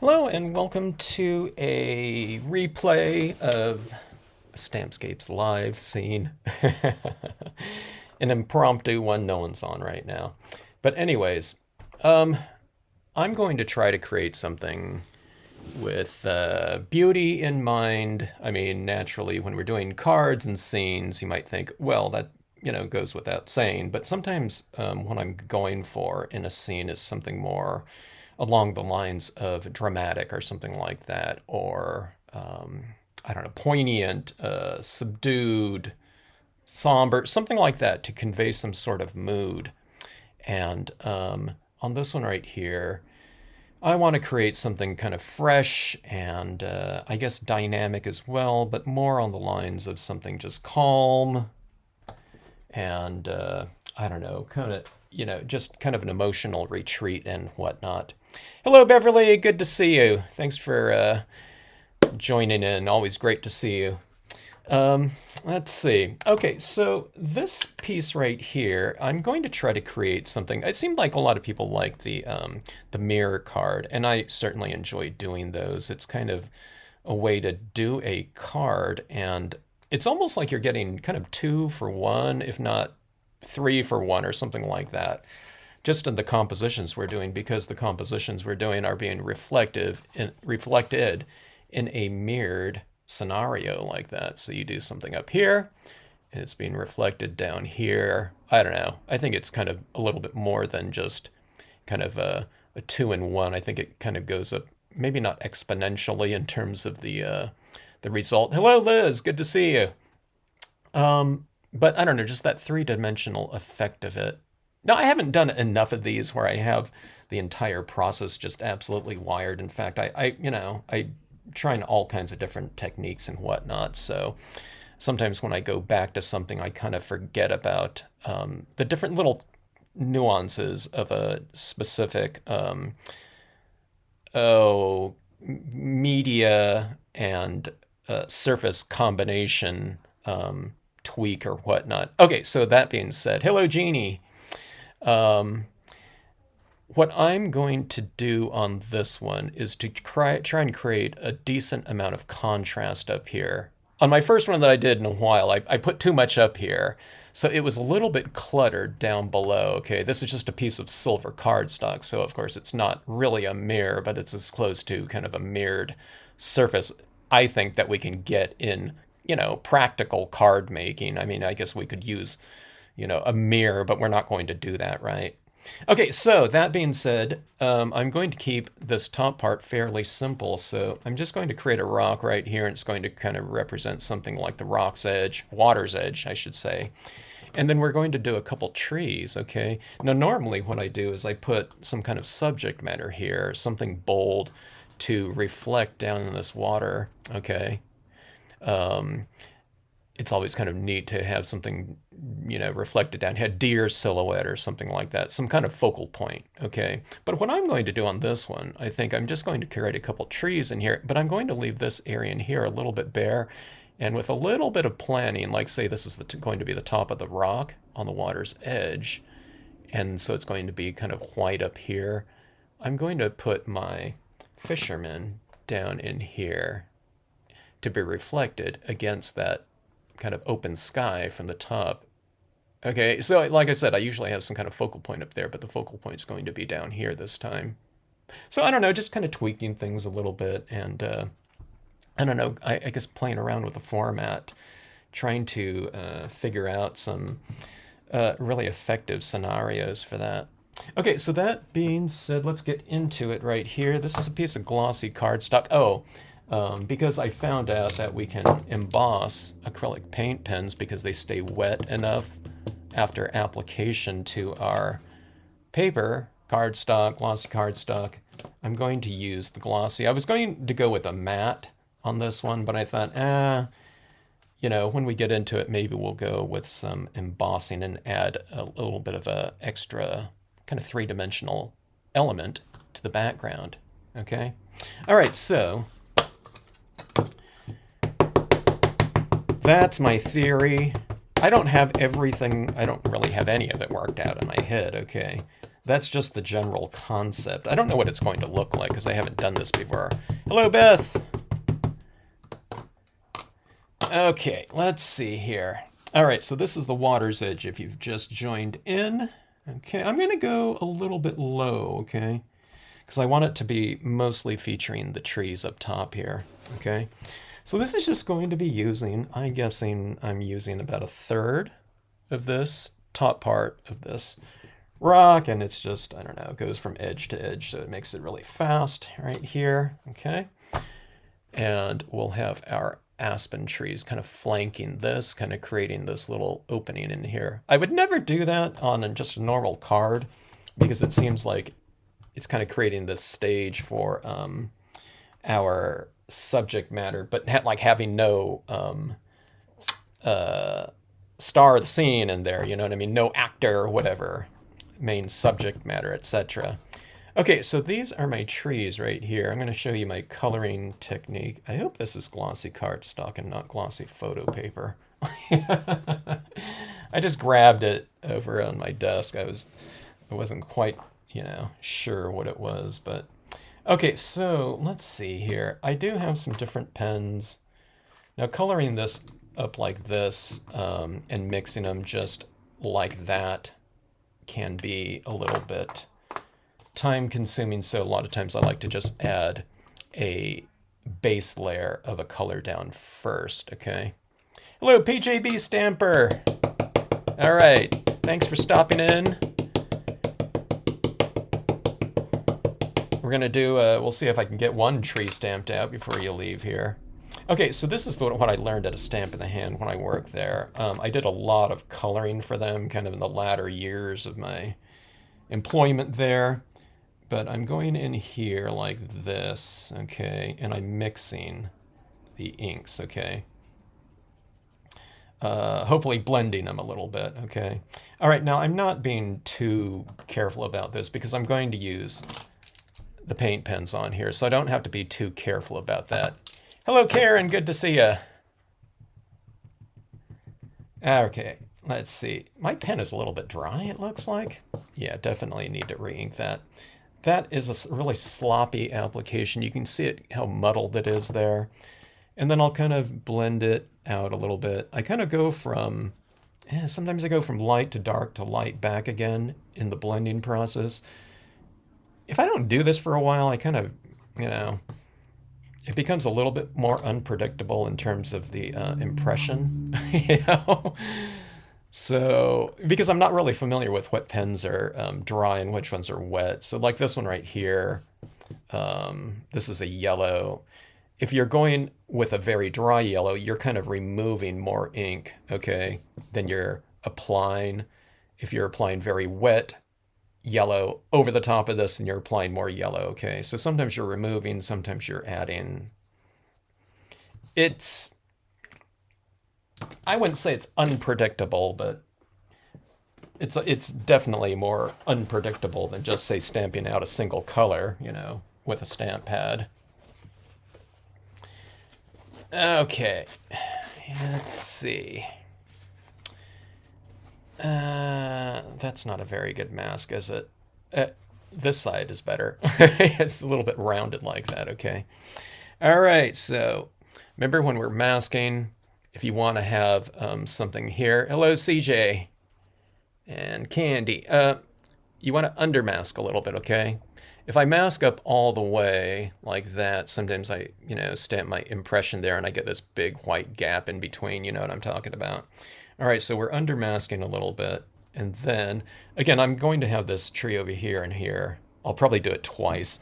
Hello and welcome to a replay of Stampscapes live scene. An impromptu one no one's on right now. But anyways, um, I'm going to try to create something with beauty in mind. I mean, naturally, when we're doing cards and scenes, you might think, well, that goes without saying. But sometimes what I'm going for in a scene is something more along the lines of dramatic or something like that, or I don't know, poignant, subdued, somber, something like that to convey some sort of mood. And on this one right here, I want to create something kind of fresh and I guess dynamic as well, but more on the lines of something just calm and I don't know, kind of, just kind of an emotional retreat and whatnot. Hello, Beverly. Good to see you. Thanks for joining in. Always great to see you. Let's see. Okay, so this piece right here, I'm going to try to create something. It seemed like a lot of people like the mirror card, and I certainly enjoy doing those. It's kind of a way to do a card, and it's almost like you're getting kind of two for one, if not three for one, or something like that. Just in the compositions we're doing, because the compositions we're doing are being reflected in a mirrored scenario like that. So you do something up here, and it's being reflected down here. I don't know. I think it's kind of a little bit more than just kind of a two-in-one. I think it kind of goes up, maybe not exponentially in terms of the result. Hello, Liz. Good to see you. But I don't know, just that three-dimensional effect of it. Now, I haven't done enough of these where I have the entire process just absolutely wired. In fact, I trying all kinds of different techniques and whatnot. So sometimes when I go back to something, I kind of forget about the different little nuances of a specific media and surface combination tweak or whatnot. Okay, so that being said, hello, Jeannie. Um, what I'm going to do on this one is to try and create a decent amount of contrast up here. On my first one that I did in a while, I put too much up here. So it was a little bit cluttered down below. Okay, this is just a piece of silver cardstock. So of course it's not really a mirror, but it's as close to kind of a mirrored surface, I think, that we can get in, practical card making. I mean, I guess we could use, a mirror, but we're not going to do that, right? Okay, so that being said, I'm going to keep this top part fairly simple. So I'm just going to create a rock right here, and it's going to kind of represent something like the rock's edge, water's edge, I should say. And then we're going to do a couple trees, okay? Now, normally what I do is I put some kind of subject matter here, something bold to reflect down in this water, okay? It's always kind of neat to have something, reflected down here, deer silhouette or something like that, some kind of focal point, okay? But what I'm going to do on this one, I think I'm just going to create a couple trees in here, but I'm going to leave this area in here a little bit bare, and with a little bit of planning, like say this is going to be the top of the rock on the water's edge, and so it's going to be kind of white up here. I'm going to put my fisherman down in here to be reflected against that kind of open sky from the top. Okay, so like I said, I usually have some kind of focal point up there, but the focal point is going to be down here this time. So I don't know, just kind of tweaking things a little bit, and I don't know, I guess playing around with the format, trying to figure out some really effective scenarios for that. Okay, so that being said, let's get into it right here. This is a piece of glossy cardstock. Oh, because I found out that we can emboss acrylic paint pens because they stay wet enough after application to our paper, cardstock, glossy cardstock. I'm going to use the glossy. I was going to go with a matte on this one, but I thought, when we get into it, maybe we'll go with some embossing and add a little bit of a extra kind of three-dimensional element to the background, okay? All right, so that's my theory. I don't have everything, I don't really have any of it worked out in my head, okay? That's just the general concept. I don't know what it's going to look like because I haven't done this before. Hello, Beth. Okay, let's see here. All right, so this is the water's edge if you've just joined in. Okay, I'm going to go a little bit low, okay? Because I want it to be mostly featuring the trees up top here, okay? So this is just going to be using, I'm guessing I'm using about a third of this top part of this rock, and it's just, I don't know, it goes from edge to edge, so it makes it really fast right here, okay? And we'll have our aspen trees kind of flanking this, kind of creating this little opening in here. I would never do that on just a normal card because it seems like it's kind of creating this stage for our subject matter, but like having no star of the scene in there, you know what I mean? No actor or whatever, main subject matter, etc. Okay, so these are my trees right here. I'm going to show you my coloring technique. I hope this is glossy cardstock and not glossy photo paper. I just grabbed it over on my desk. I wasn't quite, sure what it was, but okay, so let's see here. I do have some different pens. Now coloring this up like this and mixing them just like that can be a little bit time consuming, so a lot of times I like to just add a base layer of a color down first, okay? Hello, PJB Stamper! All right, thanks for stopping in. We're gonna do, we'll see if I can get one tree stamped out before you leave here. Okay, so this is what I learned at a Stamp in the Hand when I worked there. I did a lot of coloring for them kind of in the latter years of my employment there. But I'm going in here like this, okay, and I'm mixing the inks, okay. Hopefully blending them a little bit, okay. All right, now I'm not being too careful about this because I'm going to use the paint pens on here, so I don't have to be too careful about that. Hello, Karen, good to see you. Okay, let's see. My pen is a little bit dry, it looks like. Yeah, definitely need to re-ink that. That is a really sloppy application. You can see it, how muddled it is there. And then I'll kind of blend it out a little bit. I kind of go from, sometimes I go from light to dark to light back again in the blending process. If I don't do this for a while, I kind of, it becomes a little bit more unpredictable in terms of the impression, So, because I'm not really familiar with what pens are dry and which ones are wet. So like this one right here, this is a yellow. If you're going with a very dry yellow, you're kind of removing more ink, okay, than you're applying. If you're applying very wet yellow over the top of this, and you're applying more yellow, okay. So sometimes you're removing, sometimes you're adding. I wouldn't say it's unpredictable, but it's definitely more unpredictable than just, say, stamping out a single color, with a stamp pad. Okay, let's see. That's not a very good mask, is it? This side is better. It's a little bit rounded like that, okay. All right, so remember when we're masking, if you want to have something here, hello CJ and Candy, you want to undermask a little bit, okay? If I mask up all the way like that, sometimes I, stamp my impression there and I get this big white gap in between, you know what I'm talking about. All right, so we're undermasking a little bit. And then, again, I'm going to have this tree over here and here. I'll probably do it twice.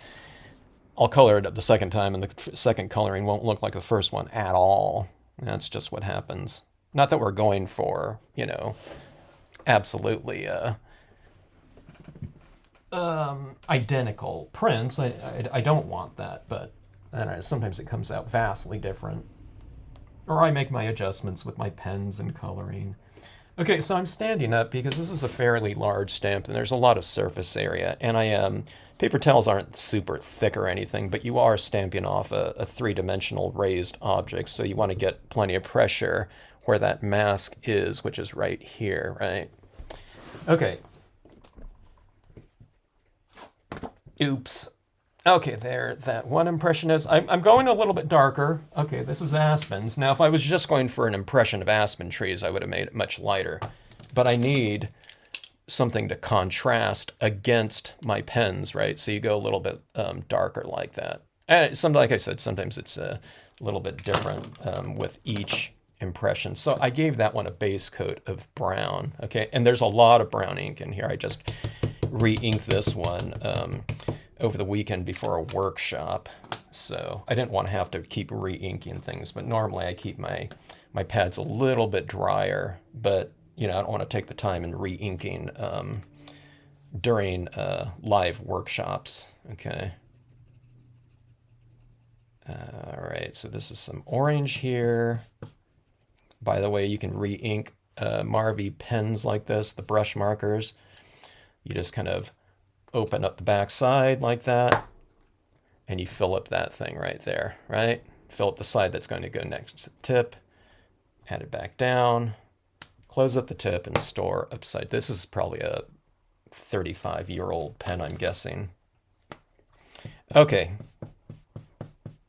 I'll color it up the second time, and the second coloring won't look like the first one at all. That's just what happens. Not that we're going for, absolutely identical prints. I don't want that, but I don't know, sometimes it comes out vastly different. Or I make my adjustments with my pens and coloring. Okay, so I'm standing up because this is a fairly large stamp and there's a lot of surface area. And paper towels aren't super thick or anything, but you are stamping off a three-dimensional raised object, so you want to get plenty of pressure where that mask is, which is right here, right? Okay. Oops. Okay, there, that one impression is. I'm going a little bit darker. Okay, this is aspens. Now, if I was just going for an impression of aspen trees, I would have made it much lighter. But I need something to contrast against my pens, right? So you go a little bit darker like that. And some, like I said, sometimes it's a little bit different with each impression. So I gave that one a base coat of brown, okay? And there's a lot of brown ink in here. I just re-inked this one over the weekend before a workshop. So I didn't want to have to keep re-inking things, but normally I keep my pads a little bit drier, but you know, I don't want to take the time in re-inking during live workshops, okay? All right, so this is some orange here. By the way, you can re-ink Marvy pens like this, the brush markers. You just kind of open up the back side like that, and you fill up that thing right there, right? Fill up the side that's going to go next to the tip, add it back down, close up the tip, and store upside. This is probably a 35-year-old pen, I'm guessing. Okay.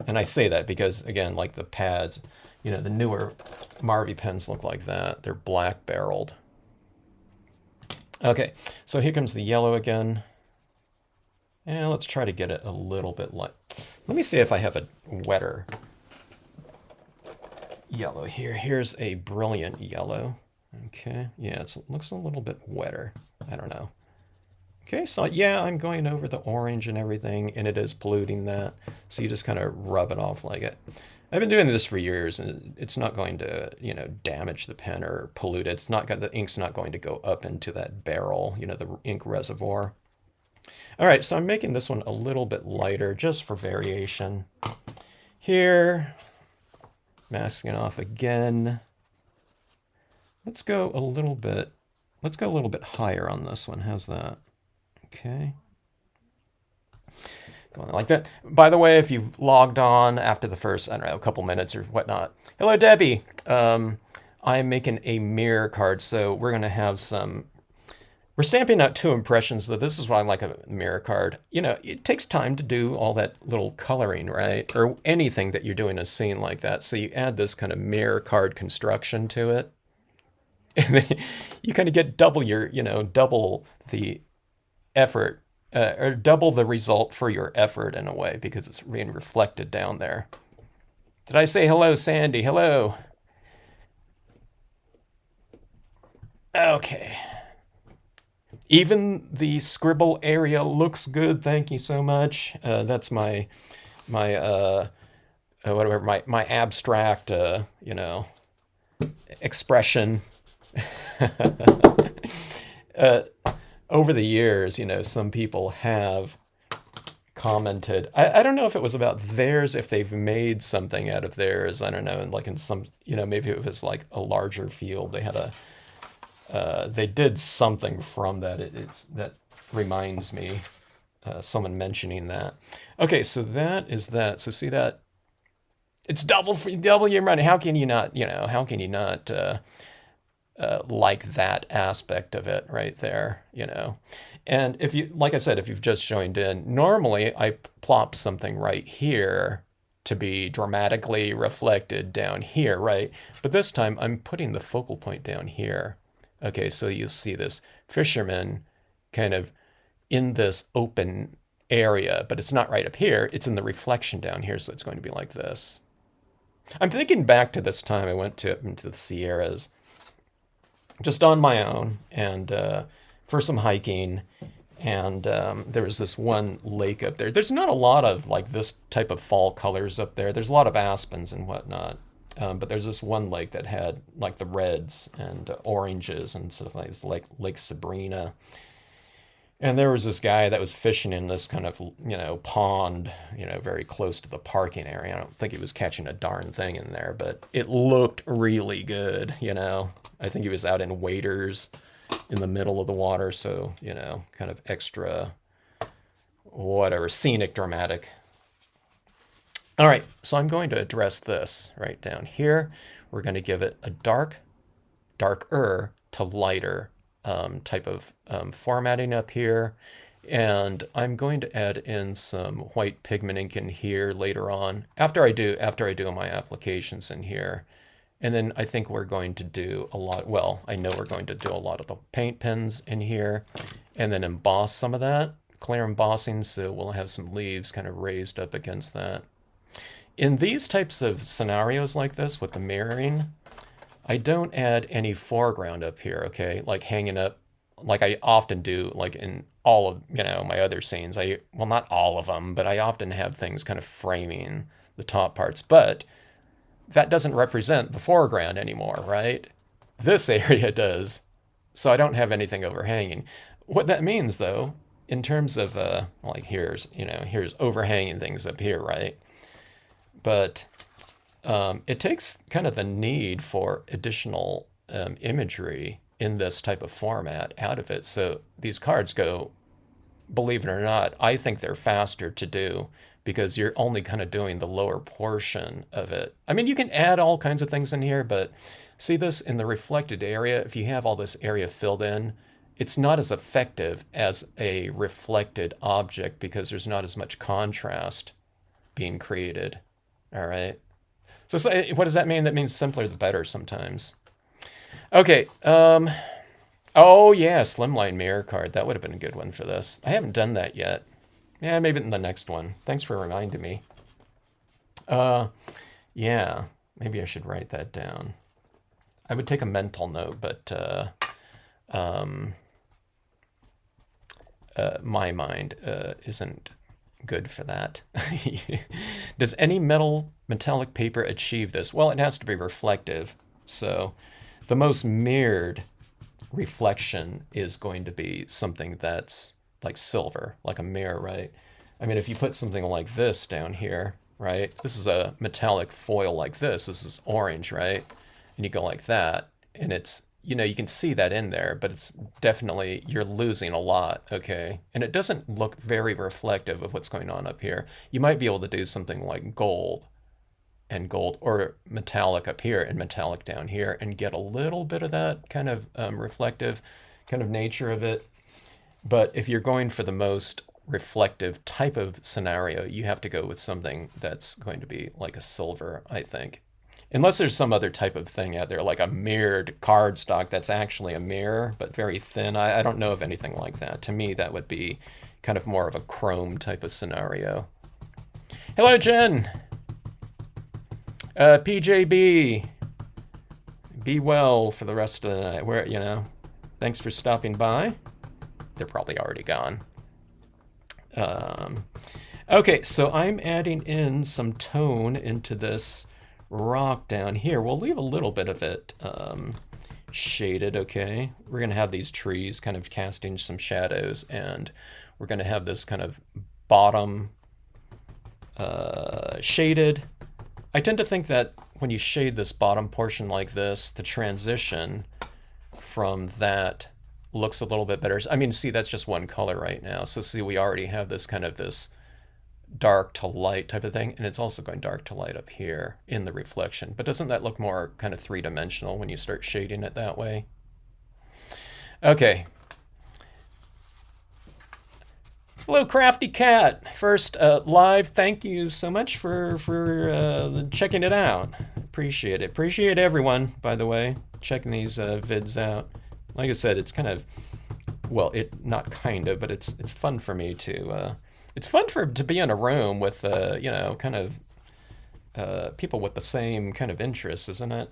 And I say that because, again, like the pads, you know, the newer Marvy pens look like that. They're black barreled. Okay, so here comes the yellow again. And let's try to get it a little bit light. Let me see if I have a wetter yellow here. Here's a brilliant yellow. Okay, yeah, it looks a little bit wetter. I don't know. Okay, so yeah, I'm going over the orange and everything, and it is polluting that. So you just kind of rub it off like it. I've been doing this for years, and it's not going to, you know, damage the pen or pollute it. It's not the ink's not going to go up into that barrel, you know, the ink reservoir. All right, so I'm making this one a little bit lighter just for variation. Here, masking it off again. Let's go a little bit higher on this one. How's that? Okay. Going like that. By the way, if you've logged on after the first, I don't know, a couple minutes or whatnot. Hello, Debbie. I'm making a mirror card, so we're going to have some... We're stamping out 2 impressions, though. This is why I like a mirror card. You know, it takes time to do all that little coloring, right? Or anything that you're doing a scene like that. So you add this kind of mirror card construction to it. And then you kind of get double your, you know, double the effort, or double the result for your effort in a way, because it's being reflected down there. Did I say hello, Sandy? Hello. Okay. Even the scribble area looks good. Thank you so much. That's my whatever, my abstract, you know, expression. Over the years, you know, some people have commented. I don't know if it was about theirs, if they've made something out of theirs. I don't know. And like in some, you know, maybe it was like a larger field. They had they did something from that. That reminds me, someone mentioning that. Okay, so that is that. So see that? It's double your money. How can you not, you know, how can you not like that aspect of it right there, you know? And if you, like I said, if you've just joined in, normally I plop something right here to be dramatically reflected down here, right? But this time I'm putting the focal point down here. Okay, so you'll see this fisherman kind of in this open area, but it's not right up here. It's in the reflection down here, so it's going to be like this. I'm thinking back to this time I went into the Sierras just on my own and for some hiking. And there was this one lake up there. There's not a lot of like this type of fall colors up there. There's a lot of aspens and whatnot. But there's this one lake that had like the reds and oranges and stuff like this, like Lake Sabrina. And there was this guy that was fishing in this kind of, you know, pond, you know, very close to the parking area. I don't think he was catching a darn thing in there, but it looked really good, you know. I think he was out in waders in the middle of the water, so, you know, kind of extra, whatever, scenic, dramatic. All right, so I'm going to address this right down here. We're going to give it a darker to lighter type of formatting up here. And I'm going to add in some white pigment ink in here later on, after I do my applications in here. And then I think we're going to do a lot, well, I know we're going to do a lot of the paint pens in here, and then emboss some of that, clear embossing, so we'll have some leaves kind of raised up against that. In these types of scenarios like this with the mirroring, I don't add any foreground up here, okay? Like hanging up, like I often do, like in all of, my other scenes. Well, not all of them, but I often have things kind of framing the top parts. But that doesn't represent the foreground anymore, right? This area does. So I don't have anything overhanging. What that means, though, in terms of, like here's overhanging things up here, right? But it takes kind of the need for additional imagery in this type of format out of it. So these cards go, believe it or not, I think they're faster to do because you're only kind of doing the lower portion of it. I mean, you can add all kinds of things in here, but see this in the reflected area, if you have all this area filled in, it's not as effective as a reflected object because there's not as much contrast being created. All right. So what does that mean? That means simpler the better sometimes. Okay. Oh yeah, slimline mirror card. That would have been a good one for this. I haven't done that yet. Yeah, maybe in the next one. Thanks for reminding me. Yeah, maybe I should write that down. I would take a mental note, but my mind isn't good for that. Does any metallic paper achieve this? Well, it has to be reflective. So the most mirrored reflection is going to be something that's like silver, like a mirror, right? I mean, if you put something like this down here, right? This is a metallic foil like this. This is orange, right? And you go like that, and it's, you can see that in there, but it's definitely, you're losing a lot, okay? And it doesn't look very reflective of what's going on up here. You might be able to do something like gold and gold, or metallic up here and metallic down here, and get a little bit of that kind of reflective kind of nature of it. But if you're going for the most reflective type of scenario, you have to go with something that's going to be like a silver, I think. Unless there's some other type of thing out there, like a mirrored cardstock that's actually a mirror, but very thin. I don't know of anything like that. To me, that would be kind of more of a chrome type of scenario. Hello, Jen. PJB. Be well for the rest of the night. Thanks for stopping by. They're probably already gone. Okay, so I'm adding in some tone into this rock down here. We'll leave a little bit of it shaded, okay? We're going to have these trees kind of casting some shadows, and we're going to have this kind of bottom shaded. I tend to think that when you shade this bottom portion like this, the transition from that looks a little bit better. I mean, see, that's just one color right now. So see, we already have this kind of this dark to light type of thing, and it's also going dark to light up here in the reflection. But doesn't that look more kind of three-dimensional when you start shading it that way? Okay. Hello, Crafty Cat. First live, thank you so much for checking it out. Appreciate it. Appreciate everyone, by the way, checking these vids out. Like I said, it's kind of, well, not kind of, but it's fun for me to, it's fun to be in a room with, kind of people with the same kind of interests, isn't it?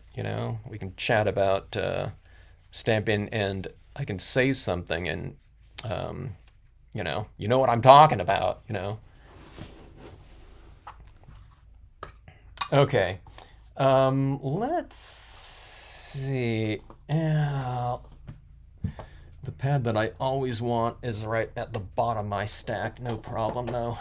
We can chat about stamping, and I can say something, and, you know what I'm talking about, Okay. Let's see. The pad that I always want is right at the bottom of my stack. No problem, though.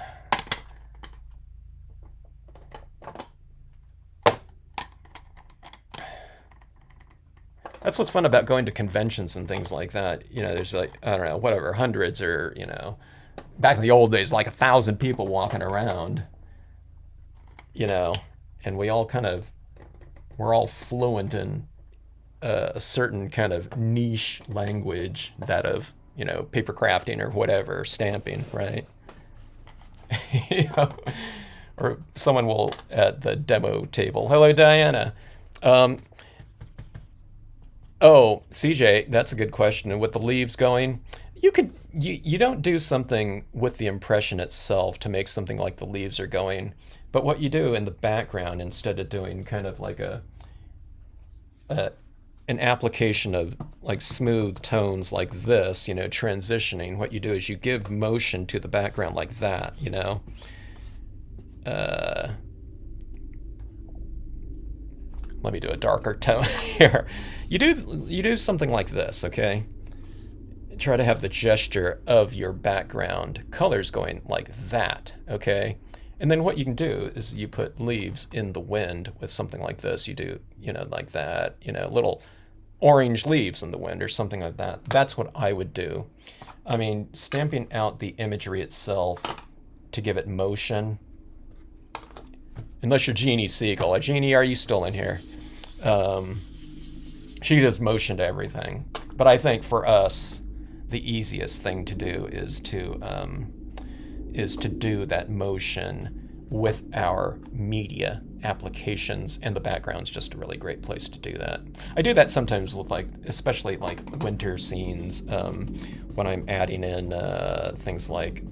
That's what's fun about going to conventions and things like that. There's like, I don't know, whatever, hundreds or, back in the old days, like 1,000 people walking around, and we're all fluent in a certain kind of niche language, that of paper crafting or whatever, stamping, right? You know, or someone will at the demo table. Hello, Diana. Um, oh, CJ, that's a good question. And with the leaves going, you don't do something with the impression itself to make something like the leaves are going, but what you do in the background, instead of doing kind of like a an application of like smooth tones like this, transitioning, what you do is you give motion to the background like that, Uh, let me do a darker tone here. You do something like this, okay? Try to have the gesture of your background colors going like that, okay? And then what you can do is you put leaves in the wind with something like this. You do, like that, little orange leaves in the wind or something like that. That's what I would do. I mean, stamping out the imagery itself to give it motion. Unless you're Jeannie Siegel. Jeannie, are you still in here? She does motion to everything. But I think for us, the easiest thing to do is to do that motion with our media applications, and the background's just a really great place to do that. I do that sometimes with especially winter scenes, when I'm adding in things like,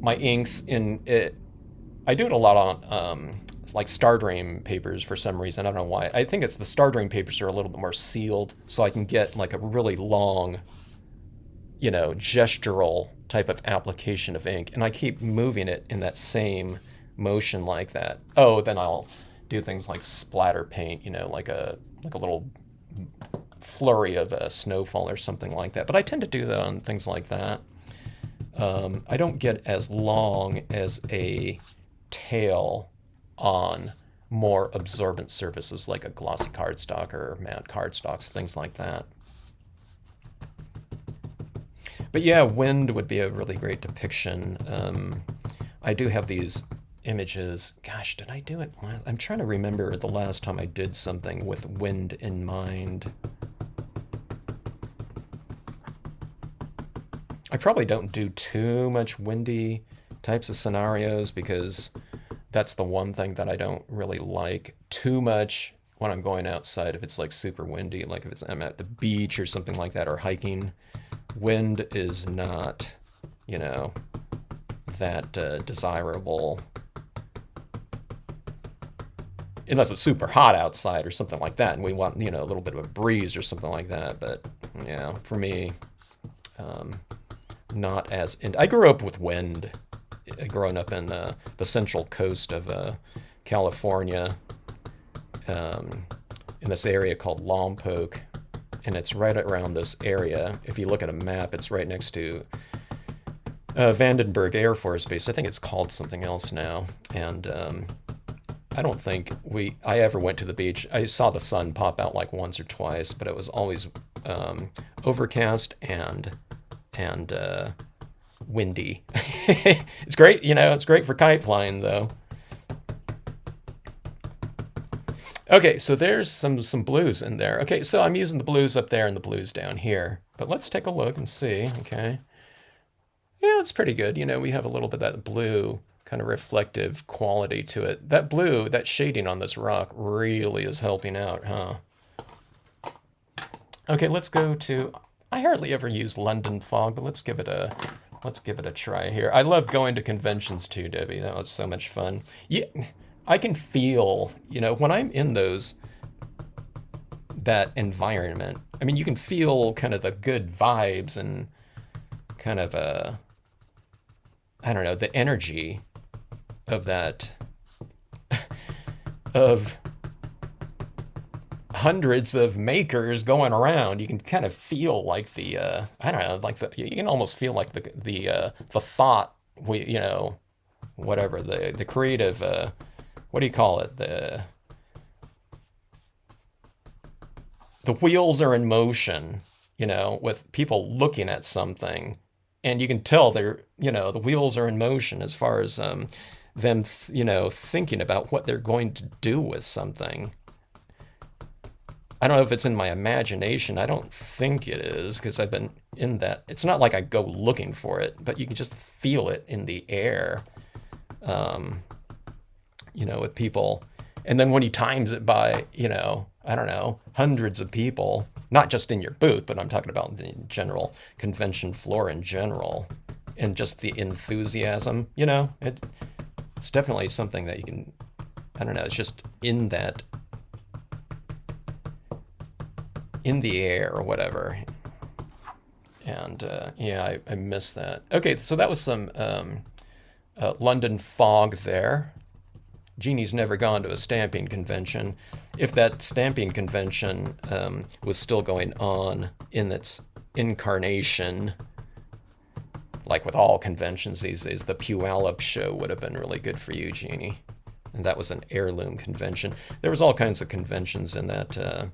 my inks in it. I do it a lot on like Stardream papers for some reason. I don't know why. I think it's the Stardream papers are a little bit more sealed, so I can get like a really long, gestural type of application of ink, and I keep moving it in that same motion like that. Oh, then I'll do things like splatter paint, like a little flurry of a snowfall or something like that. But I tend to do that on things like that. I don't get as long as a tail on more absorbent surfaces like a glossy cardstock or matte cardstocks, things like that. But yeah, wind would be a really great depiction. I do have these images. Gosh, did I do it? I'm trying to remember the last time I did something with wind in mind. I probably don't do too much windy types of scenarios because that's the one thing that I don't really like too much when I'm going outside. If it's like super windy, like if I'm at the beach or something like that, or hiking, wind is not, that desirable. Unless it's super hot outside or something like that, and we want, a little bit of a breeze or something like that. But yeah, for me, not as I grew up with wind, growing up in the central coast of California, in this area called Lompoc, and it's right around this area. If you look at a map, it's right next to Vandenberg Air Force Base. I think it's called something else now, and I don't think I ever went to the beach. I saw the sun pop out like once or twice, but it was always overcast and windy. It's great, it's great for kite flying though. Okay, so there's some blues in there. Okay, so I'm using the blues up there and the blues down here. But let's take a look and see, okay. Yeah, it's pretty good. We have a little bit of that blue kind of reflective quality to it. That blue, that shading on this rock really is helping out, huh? Okay, let's go to, I hardly ever use London fog, but let's give it a try here. I love going to conventions too, Debbie. That was so much fun. Yeah, I can feel, when I'm in that environment, I mean, you can feel kind of the good vibes and kind of I don't know, the energy of that, of hundreds of makers going around. You can kind of feel like the I don't know, like you can almost feel like the thought, whatever, the creative, what do you call it, the wheels are in motion, with people looking at something, and you can tell they're, the wheels are in motion as far as them thinking about what they're going to do with something. I don't know if it's in my imagination. I don't think it is because I've been in that. It's not like I go looking for it, but you can just feel it in the air, with people. And then when he times it by, I don't know, hundreds of people, not just in your booth, but I'm talking about the general convention floor in general, and just the enthusiasm, it's definitely something that you can, I don't know, it's just in the air or whatever. And yeah, I miss that. Okay, so that was some London fog there. Jeannie's never gone to a stamping convention. If that stamping convention was still going on in its incarnation, like with all conventions these days, the Puyallup show would have been really good for you, Jeannie. And that was an heirloom convention. There was all kinds of conventions in that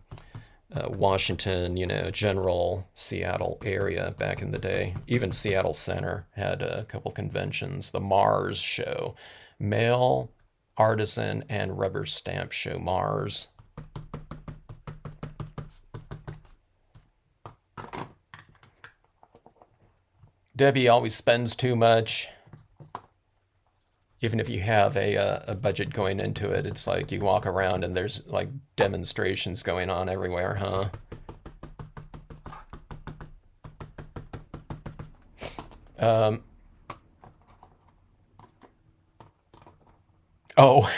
Washington, general Seattle area back in the day. Even Seattle Center had a couple conventions. The Mars show, Mail, Artisan, and Rubber Stamp Show Mars. Debbie always spends too much. Even if you have a budget going into it, it's like you walk around and there's like demonstrations going on everywhere, huh? Oh.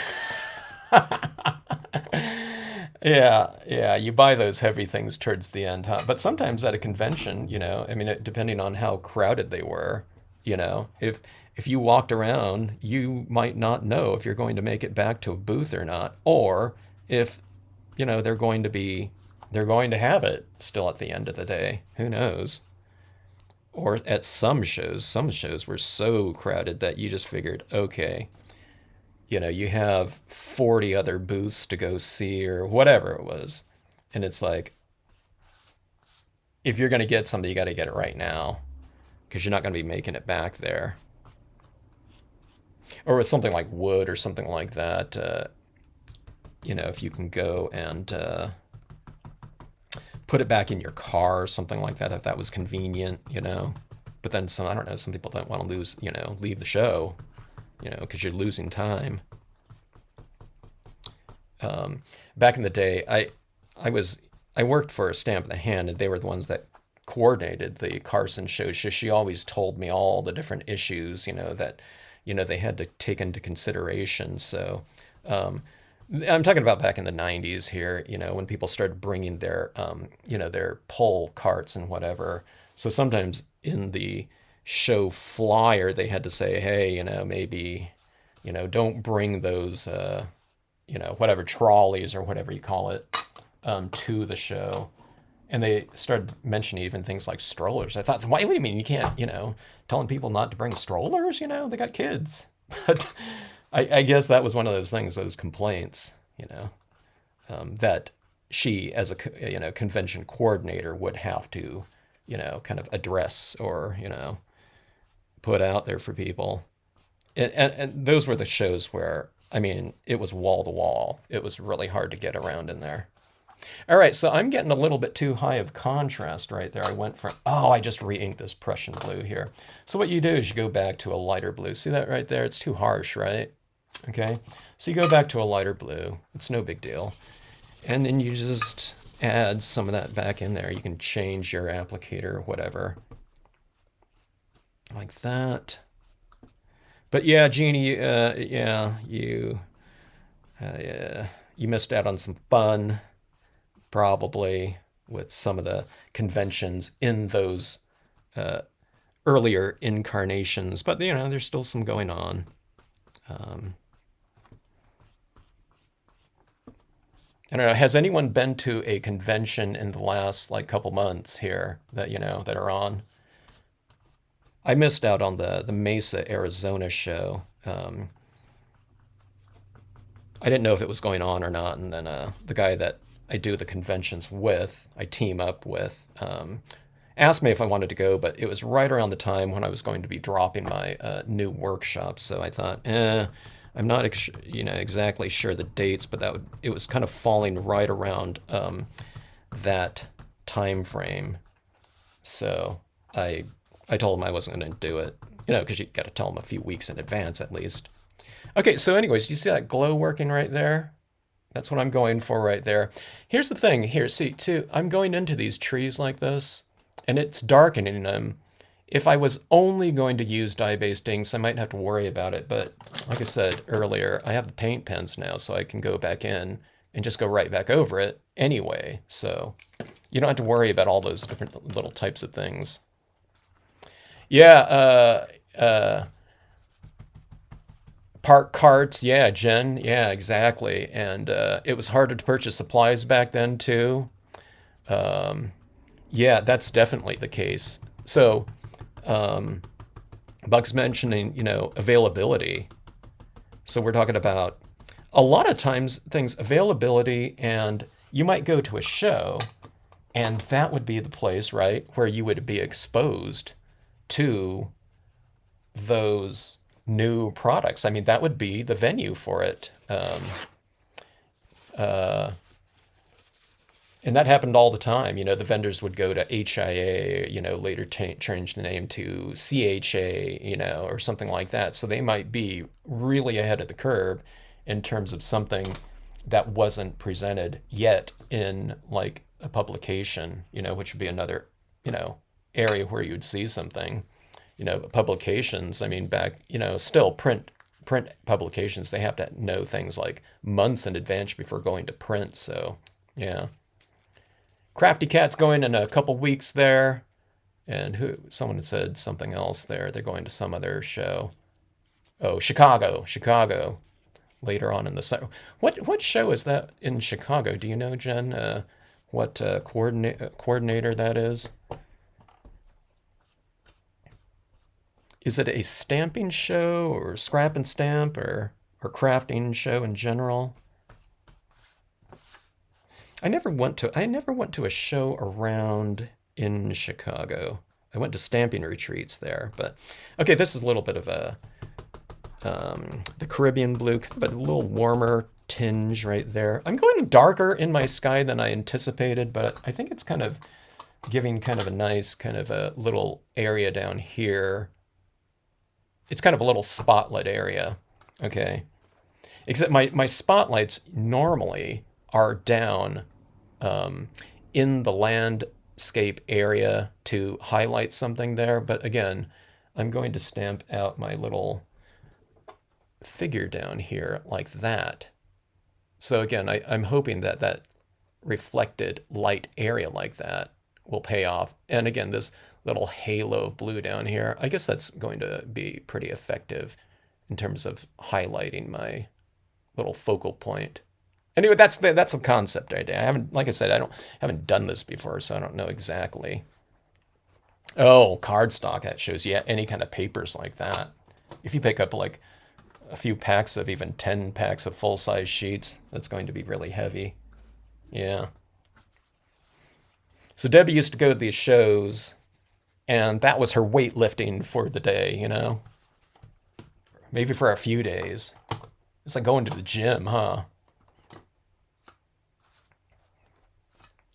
Yeah, you buy those heavy things towards the end, huh? But sometimes at a convention, I mean, depending on how crowded they were, if you walked around, you might not know if you're going to make it back to a booth or not, or if, they're going to have it still at the end of the day. Who knows? Or at some shows were so crowded that you just figured, okay, you have 40 other booths to go see or whatever it was. And it's like, if you're going to get something, you got to get it right now because you're not going to be making it back there. Or with something like wood or something like that, if you can go and put it back in your car or something like that, if that was convenient, But then I don't know, some people don't want to leave the show, because you're losing time. Back in the day, I worked for a Stamp in the Hand, and they were the ones that coordinated the Carson show. She always told me all the different issues, that they had to take into consideration. So I'm talking about back in the 90s here, when people started bringing their their pull carts and whatever. So sometimes in the show flyer they had to say, hey, maybe don't bring those whatever trolleys or whatever you call it to the show. And they started mentioning even things like strollers. I thought, what do you mean you can't, telling people not to bring strollers? They got kids. But I guess that was one of those things, those complaints, that she, as a convention coordinator, would have to, kind of address or, put out there for people. And those were the shows where, I mean, it was wall to wall. It was really hard to get around in there. All right, so I'm getting a little bit too high of contrast right there. I went from, I just re-inked this Prussian blue here. So what you do is you go back to a lighter blue. See that right there? It's too harsh, right? Okay, so you go back to a lighter blue. It's no big deal. And then you just add some of that back in there. You can change your applicator or whatever. Like that. But yeah, Jeannie, you missed out on some fun, probably, with some of the conventions in those earlier incarnations. But, there's still some going on. I don't know, has anyone been to a convention in the last, couple months here that, that are on? I missed out on the Mesa, Arizona show. I didn't know if it was going on or not, and then the guy that I do the conventions with, I team up with, asked me if I wanted to go, but it was right around the time when I was going to be dropping my new workshop, so I thought, I'm not exactly sure the dates, but it was kind of falling right around that time frame. So I told him I wasn't going to do it, because you got to tell him a few weeks in advance at least. Okay, so anyways, you see that glow working right there? That's what I'm going for right there. Here's the thing. Here, see, too, I'm going into these trees like this, and it's darkening them. If I was only going to use dye-based inks, I might have to worry about it. But like I said earlier, I have the paint pens now, so I can go back in and just go right back over it anyway. So you don't have to worry about all those different little types of things. Yeah, park carts, yeah, Jen, yeah, exactly. And it was harder to purchase supplies back then too. Yeah, that's definitely the case. So Buck's mentioning, availability. So we're talking about a lot of times things availability, and you might go to a show, and that would be the place, right, where you would be exposed to those new products. I mean, that would be the venue for it. And that happened all the time. The vendors would go to HIA, later change the name to CHA, or something like that. So they might be really ahead of the curve in terms of something that wasn't presented yet in like a publication, which would be another, area where you'd see something. Publications, I mean, back, still print publications, they have to know things like months in advance before going to print. So, yeah. Crafty Cat's going in a couple weeks there. And someone had said something else there. They're going to some other show. Oh, Chicago. Later on in the summer. What show is that in Chicago? Do you know, Jen? What coordinator that is? Is it a stamping show or scrap and stamp or crafting show in general? I never went to a show around in Chicago. I went to stamping retreats there, but okay, this is a little bit of a the Caribbean blue, kind of a little warmer tinge right there. I'm going darker in my sky than I anticipated, but I think it's kind of giving kind of a nice kind of a little area down here. It's kind of a little spotlight area, okay? Except my spotlights normally are down in the landscape area to highlight something there. But again, I'm going to stamp out my little figure down here like that. So again, I'm hoping that that reflected light area like that will pay off. And again, this little halo of blue down here, I guess that's going to be pretty effective in terms of highlighting my little focal point. Anyway, that's the concept idea. I haven't, like I said, haven't done this before, so I don't know exactly. Oh, cardstock, that shows, yeah, any kind of papers like that. If you pick up like a few packs of even 10 packs of full-size sheets, that's going to be really heavy. Yeah. So Debbie used to go to these shows, and that was her weightlifting for the day, Maybe for a few days. It's like going to the gym, huh?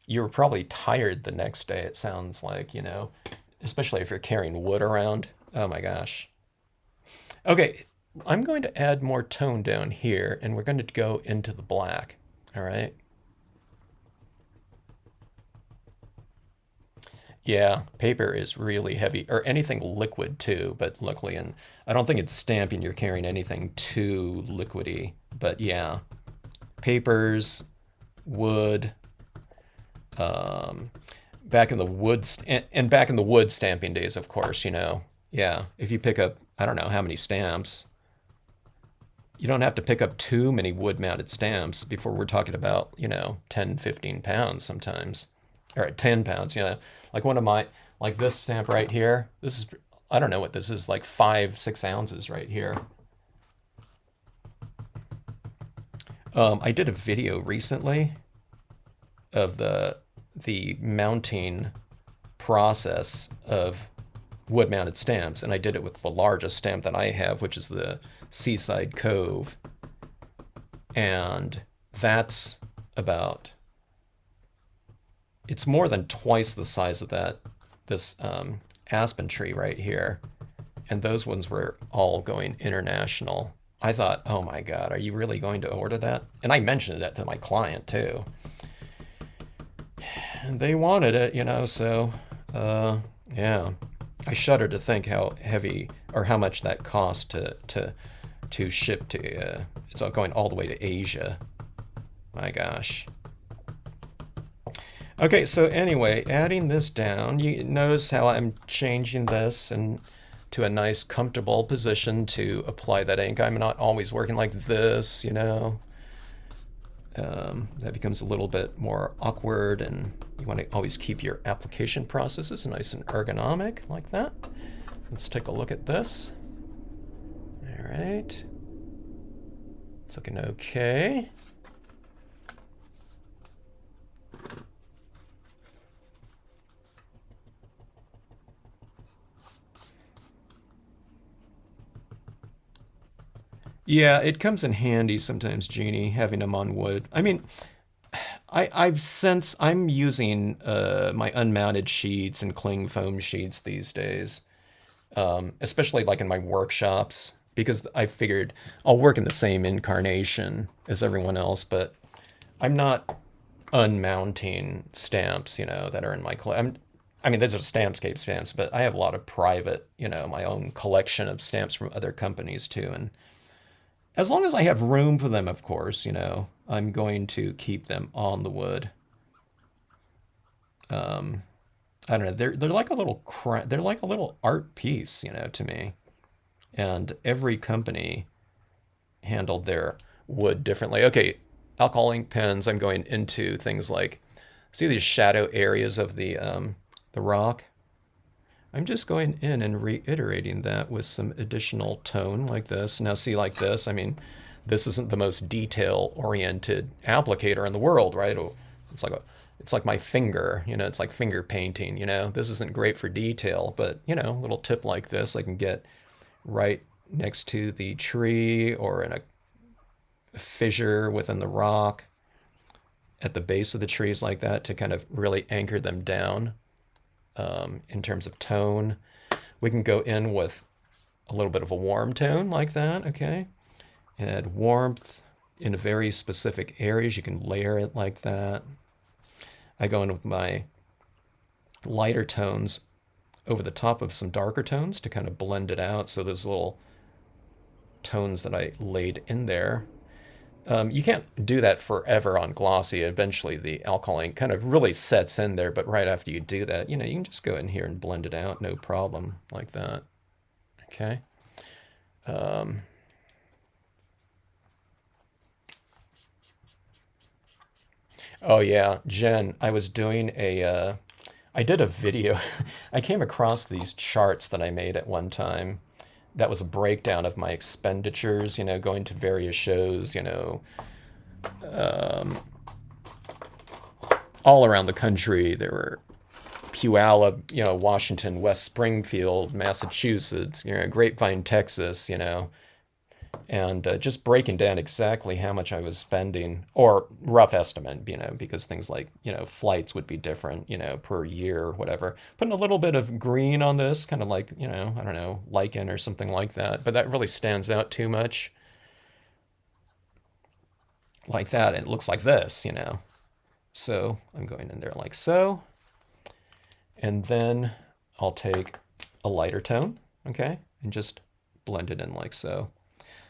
You were probably tired the next day, it sounds like, especially if you're carrying wood around. Oh my gosh. Okay, I'm going to add more tone down here, and we're going to go into the black, all right? Yeah, paper is really heavy, or anything liquid too, but luckily, and I don't think it's stamping you're carrying anything too liquidy, but yeah, papers, wood, back in the wood, and back in the wood stamping days, of course, yeah, if you pick up, I don't know how many stamps, you don't have to pick up too many wood mounted stamps before we're talking about, 10, 15 pounds sometimes, or 10 pounds, like one of my, like this stamp right here, this is, I don't know what this is, like 5-6 ounces right here. I did a video recently of the mounting process of wood mounted stamps, and I did it with the largest stamp that I have, which is the Seaside Cove, and that's about it's more than twice the size of this aspen tree right here. And those ones were all going international. I thought, oh my God, are you really going to order that? And I mentioned that to my client too. And they wanted it, so yeah. I shudder to think how heavy or how much that cost to ship to. It's all going all the way to Asia. My gosh. Okay, so anyway, adding this down, you notice how I'm changing this and to a nice comfortable position to apply that ink. I'm not always working like this, that becomes a little bit more awkward, and you want to always keep your application processes nice and ergonomic like that. Let's take a look at this. All right. It's looking okay. Yeah, it comes in handy sometimes, Jeannie, having them on wood. I mean, I've since I'm using my unmounted sheets and cling foam sheets these days, especially like in my workshops, because I figured I'll work in the same incarnation as everyone else, but I'm not unmounting stamps, that are in my collection. I mean, those are Stampscape stamps, but I have a lot of private, my own collection of stamps from other companies too, and as long as I have room for them, of course, I'm going to keep them on the wood. I don't know. They're like a little they're like a little art piece, to me. And every company handled their wood differently. Okay, alcohol ink pens. I'm going into things like, see these shadow areas of the rock. I'm just going in and reiterating that with some additional tone like this. Now see like this, I mean, this isn't the most detail-oriented applicator in the world, right? It's like my finger, it's like finger painting, This isn't great for detail, but, a little tip like this I can get right next to the tree or in a fissure within the rock at the base of the trees like that to kind of really anchor them down. In terms of tone, we can go in with a little bit of a warm tone like that, okay? And add warmth in very specific areas. You can layer it like that. I go in with my lighter tones over the top of some darker tones to kind of blend it out. So those little tones that I laid in there, you can't do that forever on glossy. Eventually the alcohol ink kind of really sets in there, but right after you do that, you can just go in here and blend it out, no problem, like that. Okay. Oh yeah, Jen, I was doing I did a video. I came across these charts that I made at one time. That was a breakdown of my expenditures, going to various shows, all around the country. There were Puyallup, Washington, West Springfield, Massachusetts, Grapevine, Texas, and just breaking down exactly how much I was spending, or rough estimate, because things like, flights would be different, per year or whatever. Putting a little bit of green on this, kind of like, I don't know, lichen or something like that, but that really stands out too much. Like that, it looks like this, So I'm going in there like so. And then I'll take a lighter tone, okay, and just blend it in like so.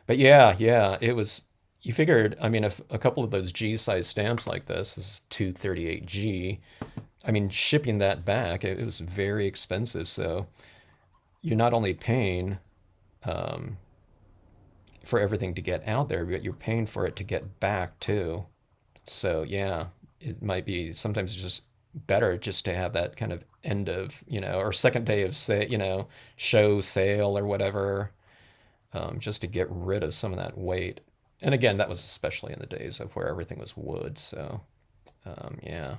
But yeah, it was, you figured, I mean, if a couple of those G-size stamps like this is 238G, I mean, shipping that back, it was very expensive. So you're not only paying for everything to get out there, but you're paying for it to get back too. So yeah, it might be sometimes just better just to have that kind of end of, or second day of say, show sale or whatever, just to get rid of some of that weight. And again, that was especially in the days of where everything was wood. So yeah.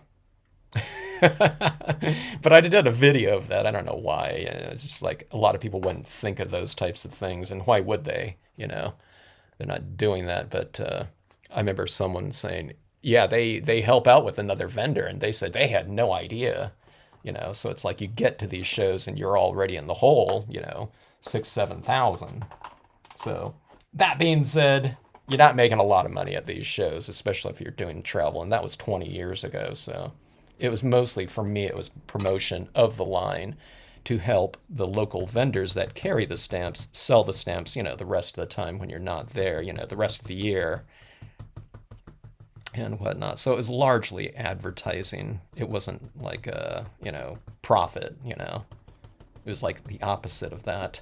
But I did a video of that. I don't know why. It's just like a lot of people wouldn't think of those types of things, and why would they? They're not doing that. But I remember someone saying, yeah, they help out with another vendor, and they said they had no idea, you know. So it's like you get to these shows and you're already in the hole, you know, 6, 7 thousand. So that being said, you're not making a lot of money at these shows, especially if you're doing travel, and that was 20 years ago. So it was mostly, for me, it was promotion of the line to help the local vendors that carry the stamps sell the stamps, you know, the rest of the time when you're not there, you know, the rest of the year and whatnot. So it was largely advertising. It wasn't like a, you know, profit, you know. It was like the opposite of that.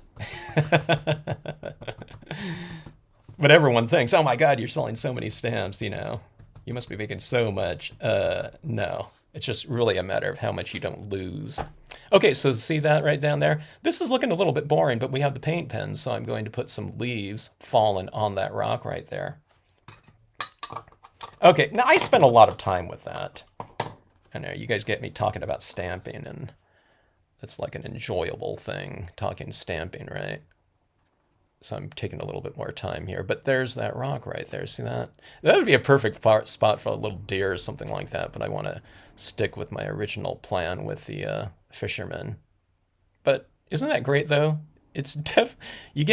But everyone thinks, oh my God, you're selling so many stamps, you know. You must be making so much. No, it's just really a matter of how much you don't lose. Okay, so see that right down there? This is looking a little bit boring, but we have the paint pens, so I'm going to put some leaves fallen on that rock right there. Okay, now I spent a lot of time with that. I know you guys get me talking about stamping, and it's like an enjoyable thing, talking stamping, right? So I'm taking a little bit more time here, but there's that rock right there. See that? That would be a perfect spot for a little deer or something like that, but I want to stick with my original plan with the fisherman. But isn't that great though? It's you're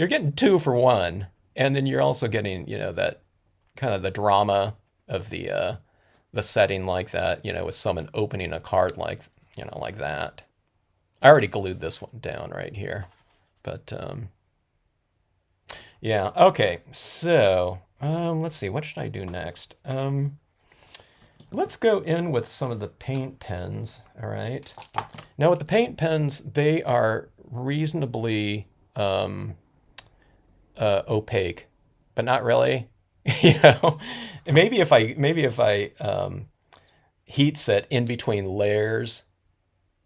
getting 2 for 1, and then you're also getting, you know, that kind of the drama of the setting like that, you know, with someone opening a card like, you know, like that. I already glued this one down right here, but yeah, okay, so let's see, what should I do next? Let's go in with some of the paint pens, all right? Now with the paint pens, they are reasonably opaque, but not really. You know, maybe if I heat set in between layers,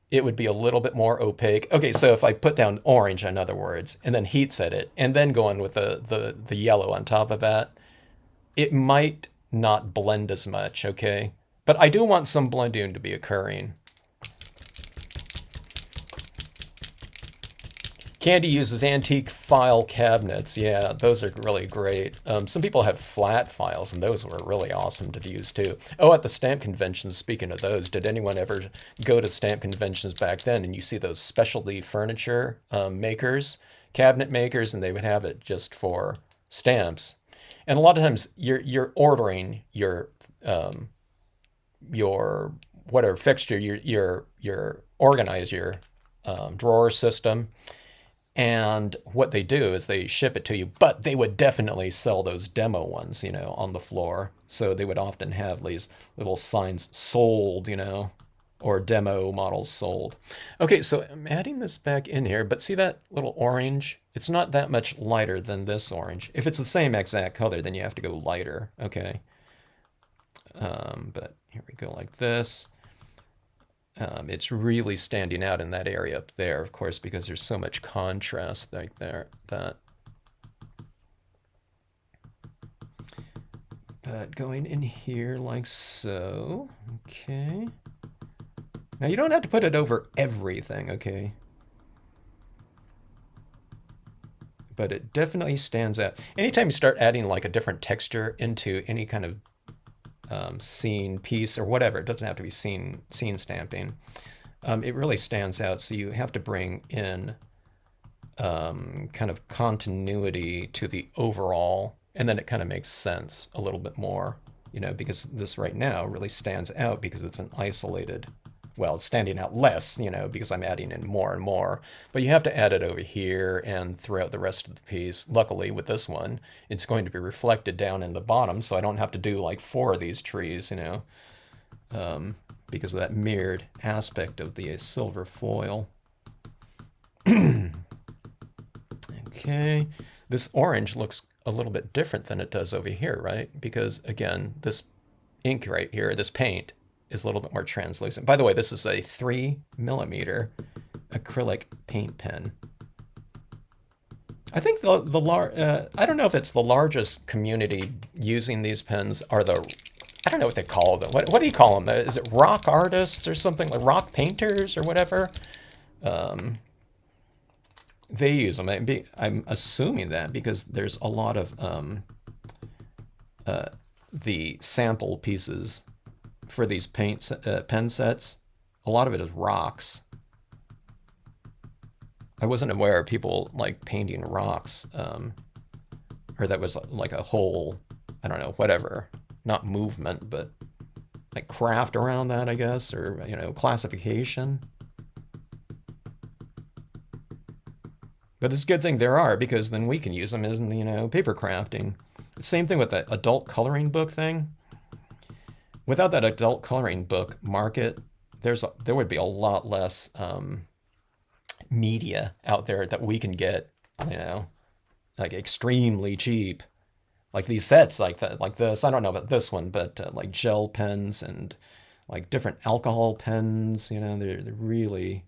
it would be a little bit more opaque. Okay, so if I put down orange, in other words, and then heat set it, and then go in with the yellow on top of that, it might not blend as much, okay? But I do want some blending to be occurring. Candy uses antique file cabinets. Yeah, those are really great. Some people have flat files, and those were really awesome to use too. Oh, at the stamp conventions, speaking of those, did anyone ever go to stamp conventions back then and you see those specialty furniture makers, cabinet makers, and they would have it just for stamps? And a lot of times you're ordering your whatever fixture, your organize your drawer system. And what they do is they ship it to you, but they would definitely sell those demo ones, you know, on the floor. So they would often have these little signs sold, you know, or demo models sold. Okay, so I'm adding this back in here, but see that little orange? It's not that much lighter than this orange. If it's the same exact color, then you have to go lighter, okay? But here we go like this. It's really standing out in that area up there, of course, because there's so much contrast right there. But going in here like so, okay. Now you don't have to put it over everything, okay? But it definitely stands out. Anytime you start adding like a different texture into any kind of scene piece or whatever, it doesn't have to be scene stamping, it really stands out. So you have to bring in kind of continuity to the overall, and then it kind of makes sense a little bit more, you know, because this right now really stands out because it's an isolated, well, it's standing out less, you know, because I'm adding in more and more, but you have to add it over here and throughout the rest of the piece. Luckily with this one, it's going to be reflected down in the bottom, so I don't have to do like 4 of these trees, you know, because of that mirrored aspect of the silver foil. Okay, this orange looks a little bit different than it does over here, right? Because again, this ink right here, this paint, is a little bit more translucent. By the way, this is a 3mm acrylic paint pen. I think I don't know if it's the largest community using these pens are the, I don't know what they call them. What do you call them? Is it rock artists or something, like rock painters or whatever? They use them. I'm assuming that because there's a lot of the sample pieces for these pen sets, a lot of it is rocks. I wasn't aware of people like painting rocks, or that was like a whole, I don't know, whatever, not movement, but like craft around that, I guess, or, you know, classification. But it's a good thing there are, because then we can use them as, you know, paper crafting. Same thing with the adult coloring book thing. Without that adult coloring book market, there would be a lot less media out there that we can get, you know, like extremely cheap. Like these sets, like that, like this. I don't know about this one, but like gel pens and like different alcohol pens. You know, they're really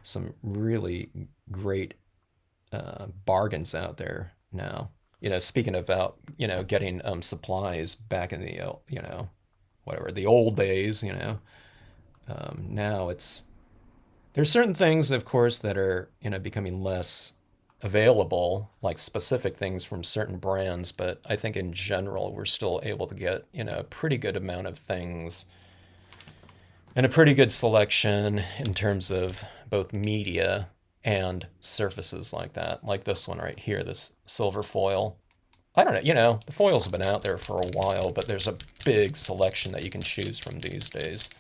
some really great bargains out there now. You know, speaking about, you know, getting supplies back in the you know, whatever, the old days. You know, now there's certain things, of course, that are, you know, becoming less available, like specific things from certain brands, but I think in general we're still able to get, you know, a pretty good amount of things and a pretty good selection in terms of both media and surfaces like that. Like this one right here, this silver foil. I don't know, you know, the foils have been out there for a while, but there's a big selection that you can choose from these days.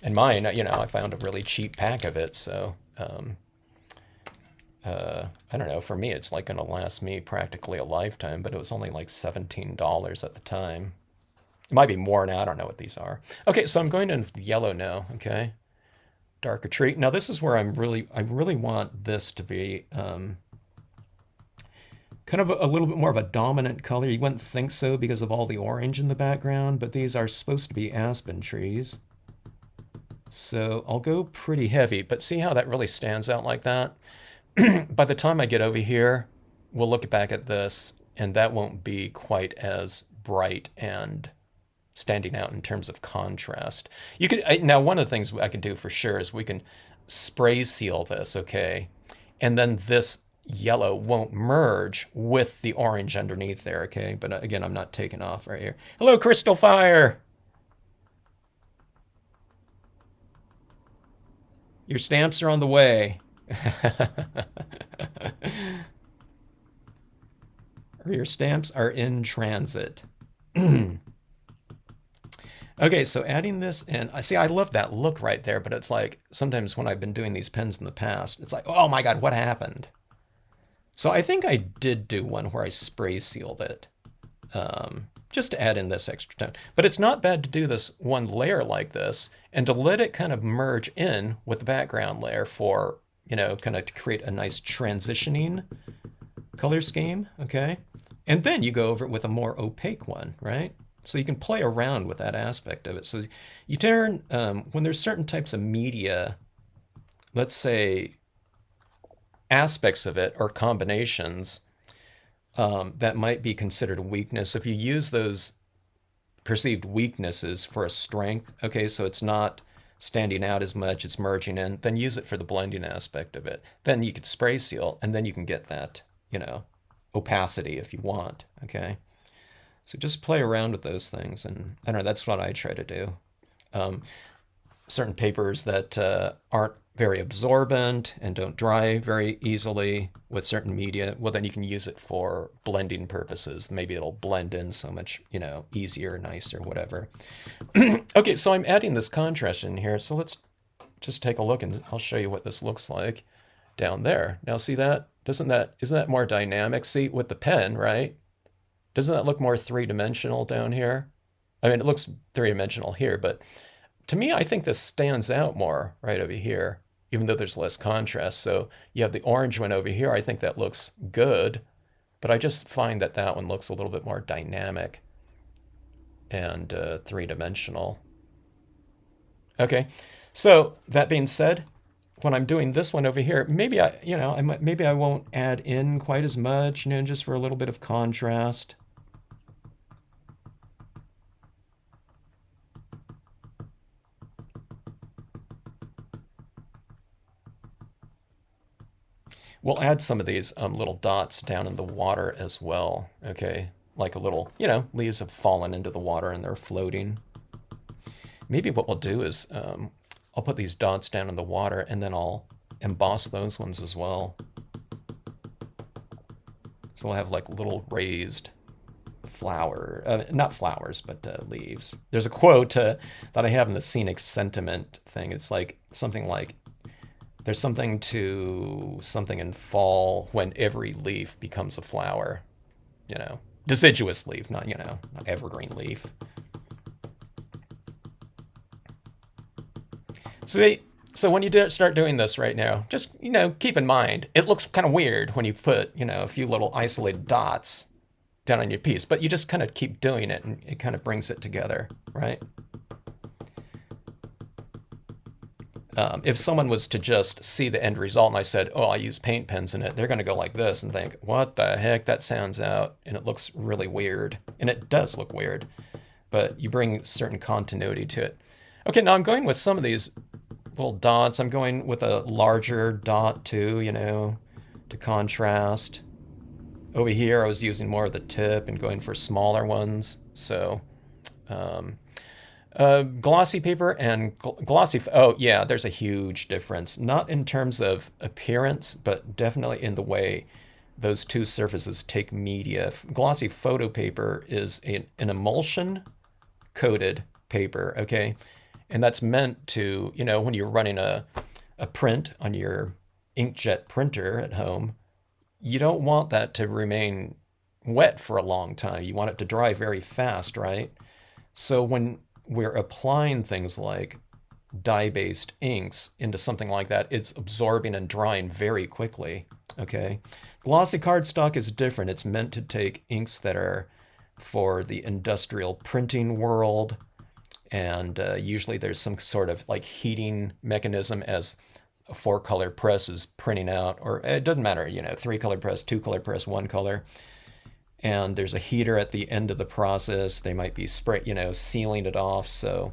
And mine, you know, I found a really cheap pack of it, so I don't know, for me it's like going to last me practically a lifetime, but it was only like $17 at the time. It might be more now, I don't know what these are. Okay, so I'm going into yellow now, okay? Darker treat. Now this is where I really want this to be kind of a little bit more of a dominant color. You wouldn't think so because of all the orange in the background, but these are supposed to be aspen trees. So I'll go pretty heavy, but see how that really stands out like that? By the time I get over here, we'll look back at this, and that won't be quite as bright and standing out in terms of contrast. You could now, one of the things I can do for sure is we can spray seal this, okay? And then this yellow won't merge with the orange underneath there, okay? But again, I'm not taking off right here. Hello, Crystal Fire! Your stamps are on the way. Or your stamps are in transit. Okay, so adding this in, I see, I love that look right there, but it's like sometimes when I've been doing these pens in the past, it's like, oh my God, what happened? So I think I did do one where I spray sealed it, just to add in this extra tone. But it's not bad to do this one layer like this and to let it kind of merge in with the background layer for, you know, kind of to create a nice transitioning color scheme, okay? And then you go over it with a more opaque one, right? So you can play around with that aspect of it. So you turn, when there's certain types of media, let's say aspects of it or combinations that might be considered a weakness, if you use those perceived weaknesses for a strength, okay, so it's not standing out as much, it's merging in, then use it for the blending aspect of it. Then you could spray seal, and then you can get that, you know, opacity if you want, okay? So just play around with those things, and I don't know, that's what I try to do. Certain papers that aren't very absorbent and don't dry very easily with certain media, well, then you can use it for blending purposes. Maybe it'll blend in so much, you know, easier, nicer, whatever. Okay, so I'm adding this contrast in here, so let's just take a look and I'll show you what this looks like down there. Now see that? Isn't that more dynamic? See, with the pen, right? Doesn't that look more three-dimensional down here? I mean, it looks three-dimensional here, but to me, I think this stands out more right over here, even though there's less contrast. So you have the orange one over here. I think that looks good, but I just find that that one looks a little bit more dynamic and three-dimensional. Okay, so that being said, when I'm doing this one over here, maybe maybe I won't add in quite as much, you know, just for a little bit of contrast. We'll add some of these little dots down in the water as well, okay? like a little, leaves have fallen into the water and they're floating. Maybe what we'll do is I'll put these dots down in the water and then I'll emboss those ones as well. So we'll have like little raised not flowers, but leaves. There's a quote that I have in the scenic sentiment thing. It's like something like, there's something to something in fall when every leaf becomes a flower. Deciduous leaf, not evergreen leaf. So when you start doing this right now, just, keep in mind, it looks kind of weird when you put, a few little isolated dots down on your piece, but you just kind of keep doing it and it kind of brings it together, right? If someone was to just see the end result and I said, oh, I use paint pens in it, they're going to go like this and think, what the heck, that sounds out, and it looks really weird. And it does look weird, but you bring certain continuity to it. Okay, now I'm going with some of these little dots. I'm going with a larger dot too, to contrast. Over here, I was using more of the tip and going for smaller ones. So, glossy paper and glossy. Oh, yeah, there's a huge difference. Not in terms of appearance, but definitely in the way those two surfaces take media. Glossy photo paper is an emulsion coated paper, okay? And that's meant to, when you're running a print on your inkjet printer at home, you don't want that to remain wet for a long time. You want it to dry very fast, right? So when we're applying things like dye-based inks into something like that, it's absorbing and drying very quickly, okay? Glossy cardstock is different. It's meant to take inks that are for the industrial printing world, and usually there's some sort of like heating mechanism as a 4-color press is printing out, or it doesn't matter, 3-color press, 2-color press, 1-color. And there's a heater at the end of the process. They might be sealing it off. So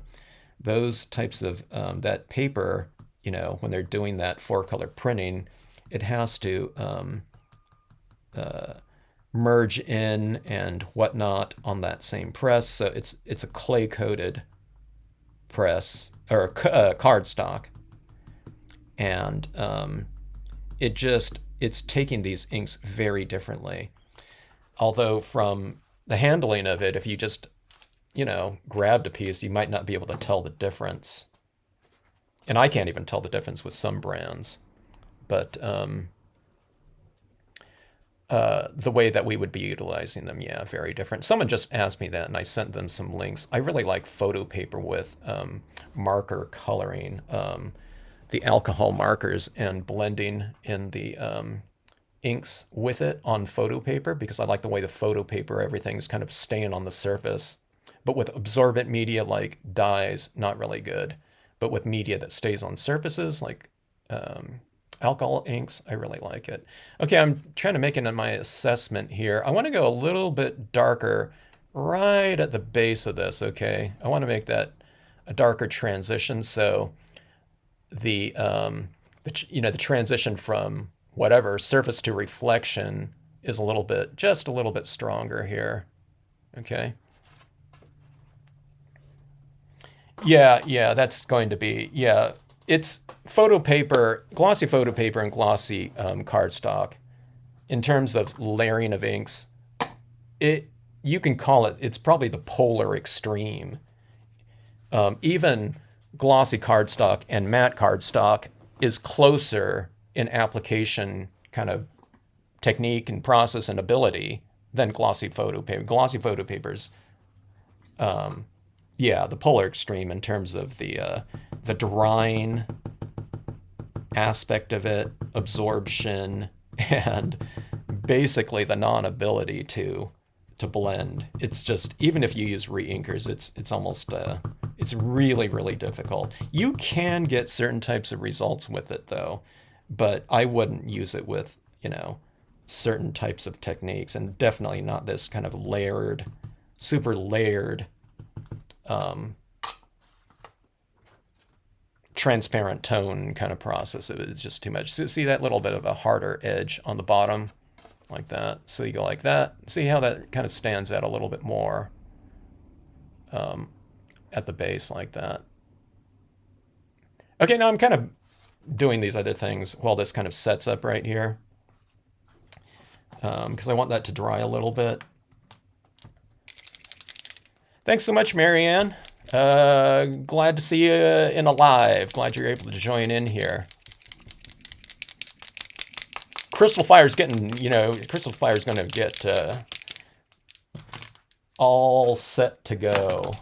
those types of, that paper, when they're doing that 4-color printing, it has to merge in and whatnot on that same press. So it's a clay-coated press, or cardstock. And it's taking these inks very differently. Although from the handling of it, if you just, grabbed a piece, you might not be able to tell the difference. And I can't even tell the difference with some brands. But the way that we would be utilizing them, yeah, very different. Someone just asked me that, and I sent them some links. I really like photo paper with marker coloring. The alcohol markers and blending in the inks with it on photo paper, because I like the way the photo paper, everything's kind of staying on the surface. But with absorbent media like dyes, not really good. But with media that stays on surfaces like alcohol inks, I really like it. Okay, I'm trying to make it in my assessment here. I want to go a little bit darker right at the base of this, okay? I want to make that a darker transition, so the transition from whatever surface to reflection is just a little bit stronger here. Okay. Yeah, that's going to be, it's photo paper, glossy photo paper and glossy cardstock. In terms of layering of inks, you can call it's probably the polar extreme. Even glossy cardstock and matte cardstock is closer in application kind of technique and process and ability than glossy photo paper. Glossy photo papers, the polar extreme in terms of the drying aspect of it, absorption, and basically the non-ability to blend. It's just, even if you use re-inkers, it's almost it's really, really difficult. You can get certain types of results with it though, but I wouldn't use it with, certain types of techniques, and definitely not this kind of layered, super layered, transparent tone kind of process. It's just too much. See that little bit of a harder edge on the bottom like that. So you go like that. See how that kind of stands out a little bit more at the base like that. Okay, now I'm kind of doing these other things while this kind of sets up right here, because I want that to dry a little bit. Thanks so much, Marianne. Glad to see you in a live. Glad you're able to join in here. Crystal Fire's getting, Crystal Fire's going to get all set to go.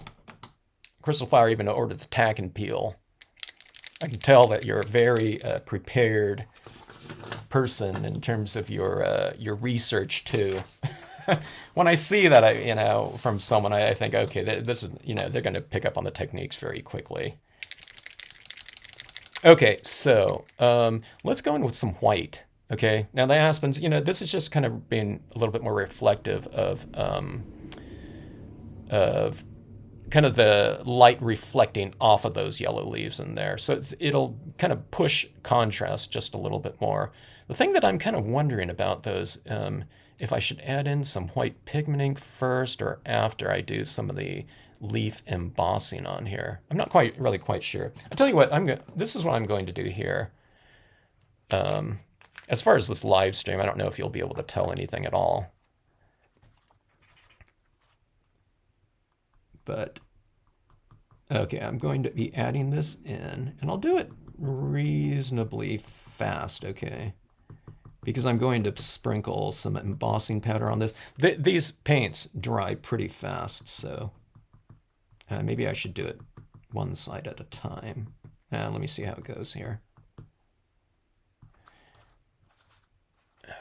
Crystal Fire even ordered the tack and peel. I can tell that you're a very prepared person in terms of your research too. When I see that, from someone, I think, okay, this is, they're going to pick up on the techniques very quickly. Okay, so let's go in with some white. Okay, now the aspens, this is just kind of being a little bit more reflective of kind of the light reflecting off of those yellow leaves in there. So it'll kind of push contrast just a little bit more. The thing that I'm kind of wondering about those, if I should add in some white pigment ink first or after I do some of the leaf embossing on here. I'm not really quite sure. I tell you what, this is what I'm going to do here. As far as this live stream, I don't know if you'll be able to tell anything at all. But, okay, I'm going to be adding this in, and I'll do it reasonably fast, okay? Because I'm going to sprinkle some embossing powder on this. These paints dry pretty fast, so maybe I should do it one side at a time. Let me see how it goes here.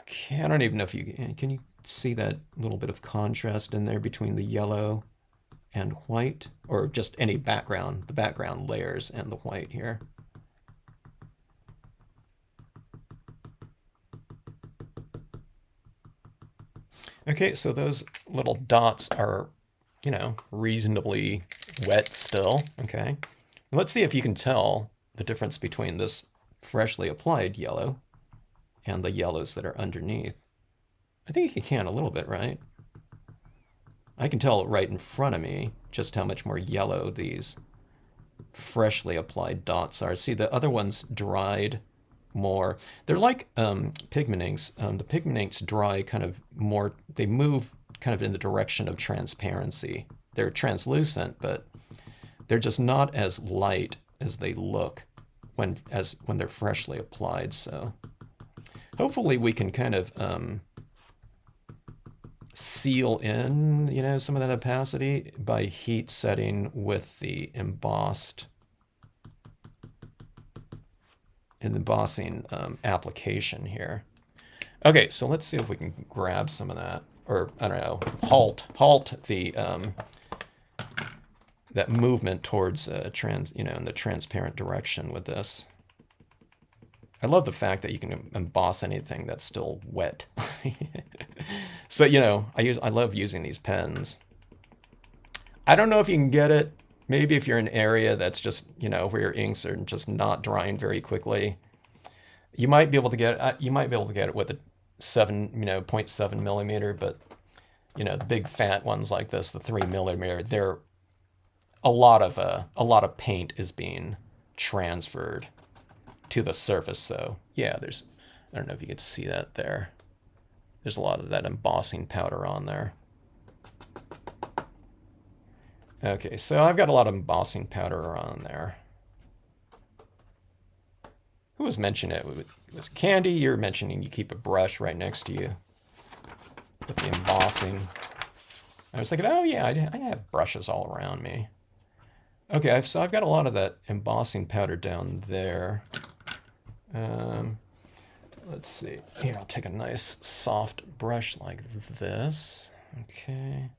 Okay, I don't even know if can you see that little bit of contrast in there between the yellow and white, or just any background, the background layers and the white here. Okay, so those little dots are, reasonably wet still, okay? Let's see if you can tell the difference between this freshly applied yellow and the yellows that are underneath. I think you can a little bit, right? I can tell right in front of me just how much more yellow these freshly applied dots are. See, the other ones dried more. They're like pigment inks. The pigment inks dry kind of more, they move kind of in the direction of transparency. They're translucent, but they're just not as light as they look when they're freshly applied. So hopefully we can kind of seal in, some of that opacity by heat setting with the embossing application here. Okay, so let's see if we can grab some of that, or I don't know, halt the that movement towards in the transparent direction with this. I love the fact that you can emboss anything that's still wet. So, I love using these pens. I don't know if you can get it. Maybe if you're in an area that's just, where your inks are just not drying very quickly, you might be able to get it with a 0.7 millimeter, but the big fat ones like this, the 3 millimeter, they're a lot of paint is being transferred to the surface. So yeah, I don't know if you can see that there. There's a lot of that embossing powder on there. Okay, so I've got a lot of embossing powder on there. Who was mentioning it? It was Candy. You're mentioning you keep a brush right next to you with the embossing. I was thinking, oh yeah, I have brushes all around me. Okay, so I've got a lot of that embossing powder down there. Let's see. Here, I'll take a nice soft brush like this. Okay.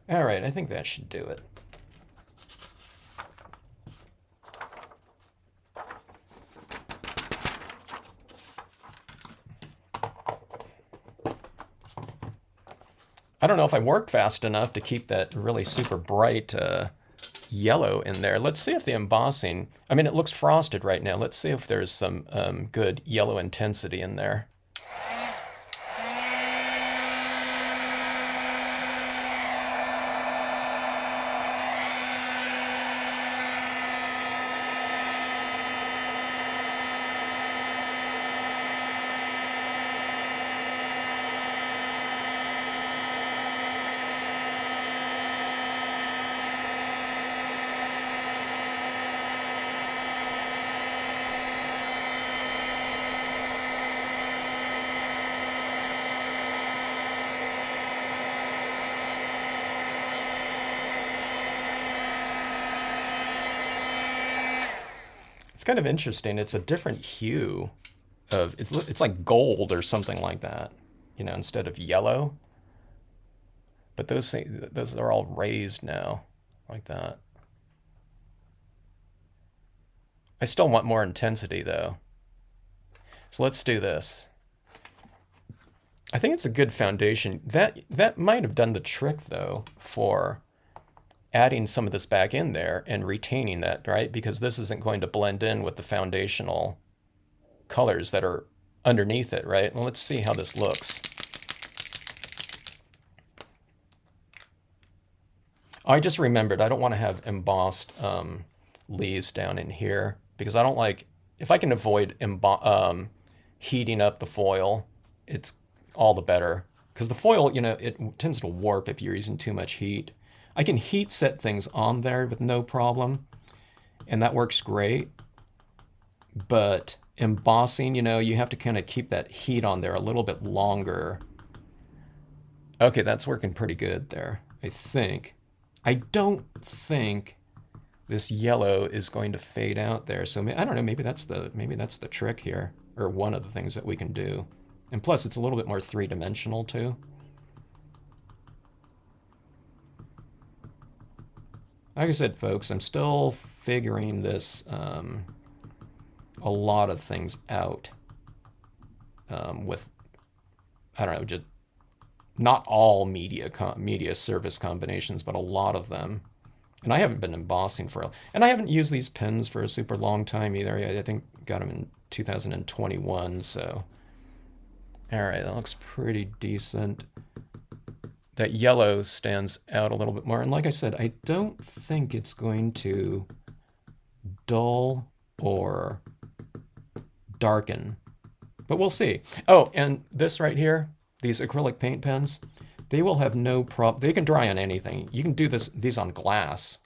All right, I think that should do it. I don't know if I work fast enough to keep that really super bright yellow in there. Let's see if the embossing, I mean, it looks frosted right now. Let's see if there's some good yellow intensity in there. It's kind of interesting. It's a different hue of it's like gold or something like that, you know, instead of yellow. But those are all raised now, like that. I still want more intensity though. So let's do this. I think it's a good foundation. That might have done the trick though for adding some of this back in there and retaining that, right? Because this isn't going to blend in with the foundational colors that are underneath it, right? Well, let's see how this looks. I just remembered I don't want to have embossed leaves down in here because I don't like, if I can avoid heating up the foil, it's all the better. Because the foil, you know, it tends to warp if you're using too much heat. I can heat set things on there with no problem, and that works great. But embossing, you know, you have to kind of keep that heat on there a little bit longer. Okay, that's working pretty good there, I think. I don't think this yellow is going to fade out there. So I don't know, maybe that's the trick here, or one of the things that we can do. And plus, it's a little bit more three-dimensional too. Like I said, folks, I'm still figuring this a lot of things out with, I don't know, just not all media surface combinations, but a lot of them. And I haven't been embossing and I haven't used these pens for a super long time either. I think got them in 2021, so. All right, that looks pretty decent. That yellow stands out a little bit more. And like I said, I don't think it's going to dull or darken, but we'll see. Oh, and this right here, these acrylic paint pens, they will have no problem. They can dry on anything. You can do these on glass,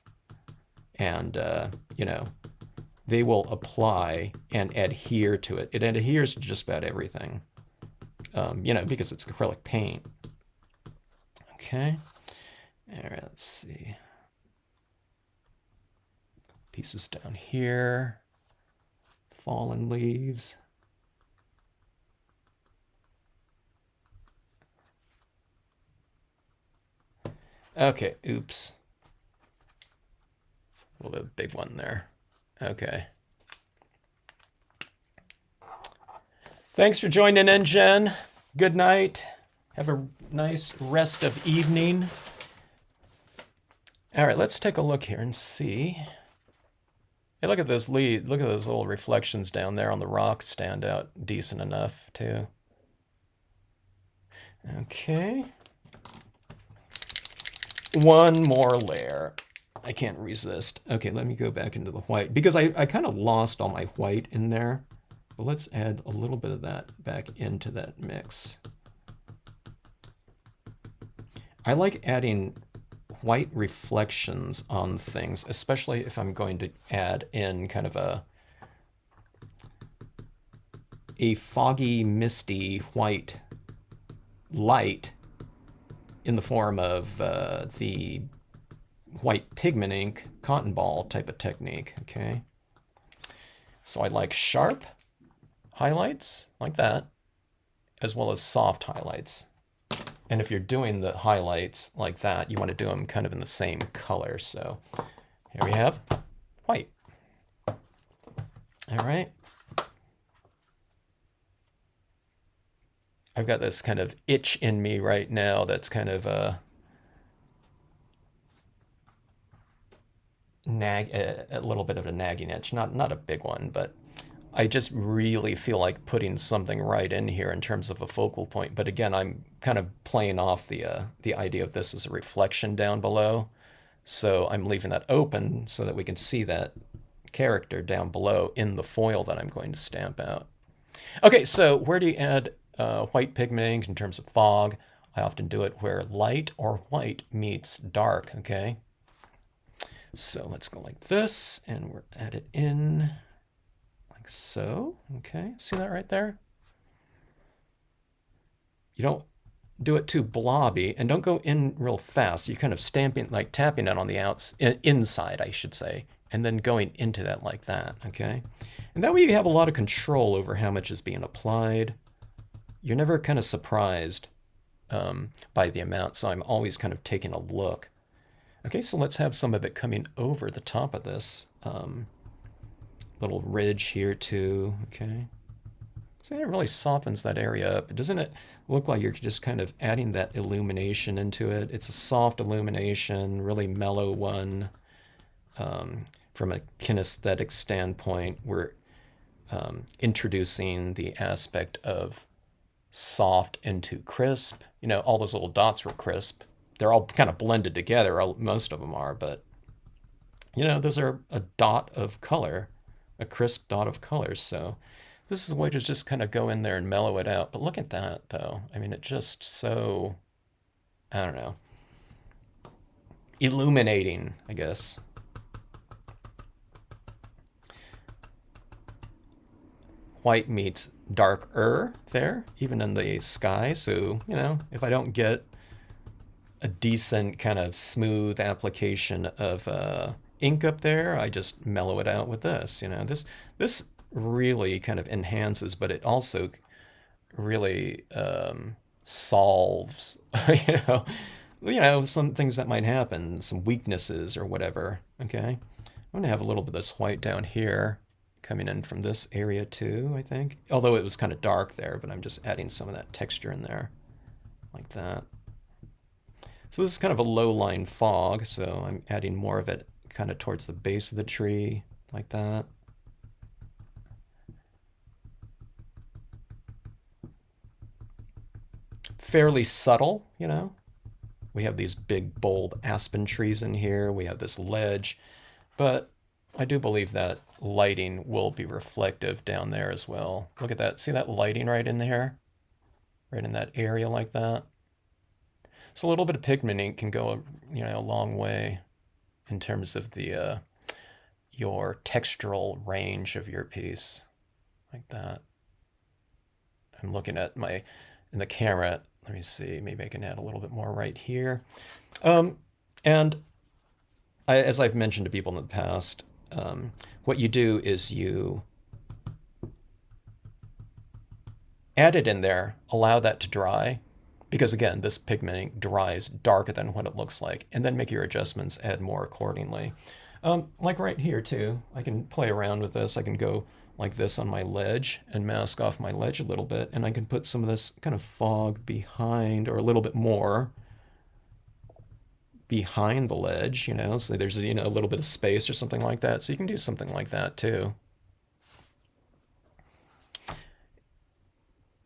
and you know, they will apply and adhere to it. It adheres to just about everything, you know, because it's acrylic paint. Okay. All right, let's see. Pieces down here. Fallen leaves. Okay, oops. A little big one there. Okay. Thanks for joining in, Jen. Good night. Have a nice rest of evening. All right, let's take a look here and see. Hey, look at those leaves. Look at those little reflections down there on the rock. Stand out decent enough, too. Okay. One more layer. I can't resist. Okay, let me go back into the white because I kind of lost all my white in there. But let's add a little bit of that back into that mix. I like adding white reflections on things, especially if I'm going to add in kind of a foggy, misty white light in the form of the white pigment ink cotton ball type of technique, okay? So I like sharp highlights like that, as well as soft highlights. And if you're doing the highlights like that, you want to do them kind of in the same color. So here we have white. All right. I've got this kind of itch in me right now that's kind of a little bit of a nagging itch, not a big one, but I just really feel like putting something right in here in terms of a focal point. But again, I'm kind of playing off the idea of this as a reflection down below. So I'm leaving that open so that we can see that character down below in the foil that I'm going to stamp out. Okay, so where do you add white pigment in terms of fog? I often do it where light or white meets dark, okay? So let's go like this, and we're add it in like so. Okay, see that right there? You don't do it too blobby, and don't go in real fast. You're kind of stamping, like tapping it on the inside, I should say, and then going into that like that, okay? And that way you have a lot of control over how much is being applied. You're never kind of surprised by the amount, so I'm always kind of taking a look. Okay, so let's have some of it coming over the top of this little ridge here too, okay? So it really softens that area up. Doesn't it look like you're just kind of adding that illumination into it? It's a soft illumination, really mellow one. From a kinesthetic standpoint, we're introducing the aspect of soft into crisp. You know, all those little dots were crisp. They're all kind of blended together, most of them are, but you know, those are a dot of color, a crisp dot of color. So this is a way to just kind of go in there and mellow it out. But look at that, though. I mean, it just so, I don't know, illuminating, I guess. White meets darker there, even in the sky. So, you know, if I don't get a decent kind of smooth application of ink up there, I just mellow it out with this. You know, this really kind of enhances, but it also really solves, you know, some things that might happen, some weaknesses or whatever. Okay, I'm gonna have a little bit of this white down here coming in from this area too, I think. Although it was kind of dark there, but I'm just adding some of that texture in there, like that. So this is kind of a low-line fog, so I'm adding more of it kind of towards the base of the tree, like that. Fairly subtle, you know. We have these big, bold aspen trees in here. We have this ledge, but I do believe that lighting will be reflective down there as well. Look at that. See that lighting right in there? Right in that area like that? So a little bit of pigment ink can go, you know, a long way in terms of the your textural range of your piece, like that. I'm looking at in the camera. Let me see. Maybe I can add a little bit more right here. And as I've mentioned to people in the past, what you do is you add it in there, allow that to dry, because again, this pigment ink dries darker than what it looks like, and then make your adjustments, add more accordingly. Like right here too, I can play around with this. I can go like this on my ledge and mask off my ledge a little bit, and I can put some of this kind of fog behind, or a little bit more behind the ledge, you know, so there's, you know, a little bit of space or something like that. So you can do something like that too.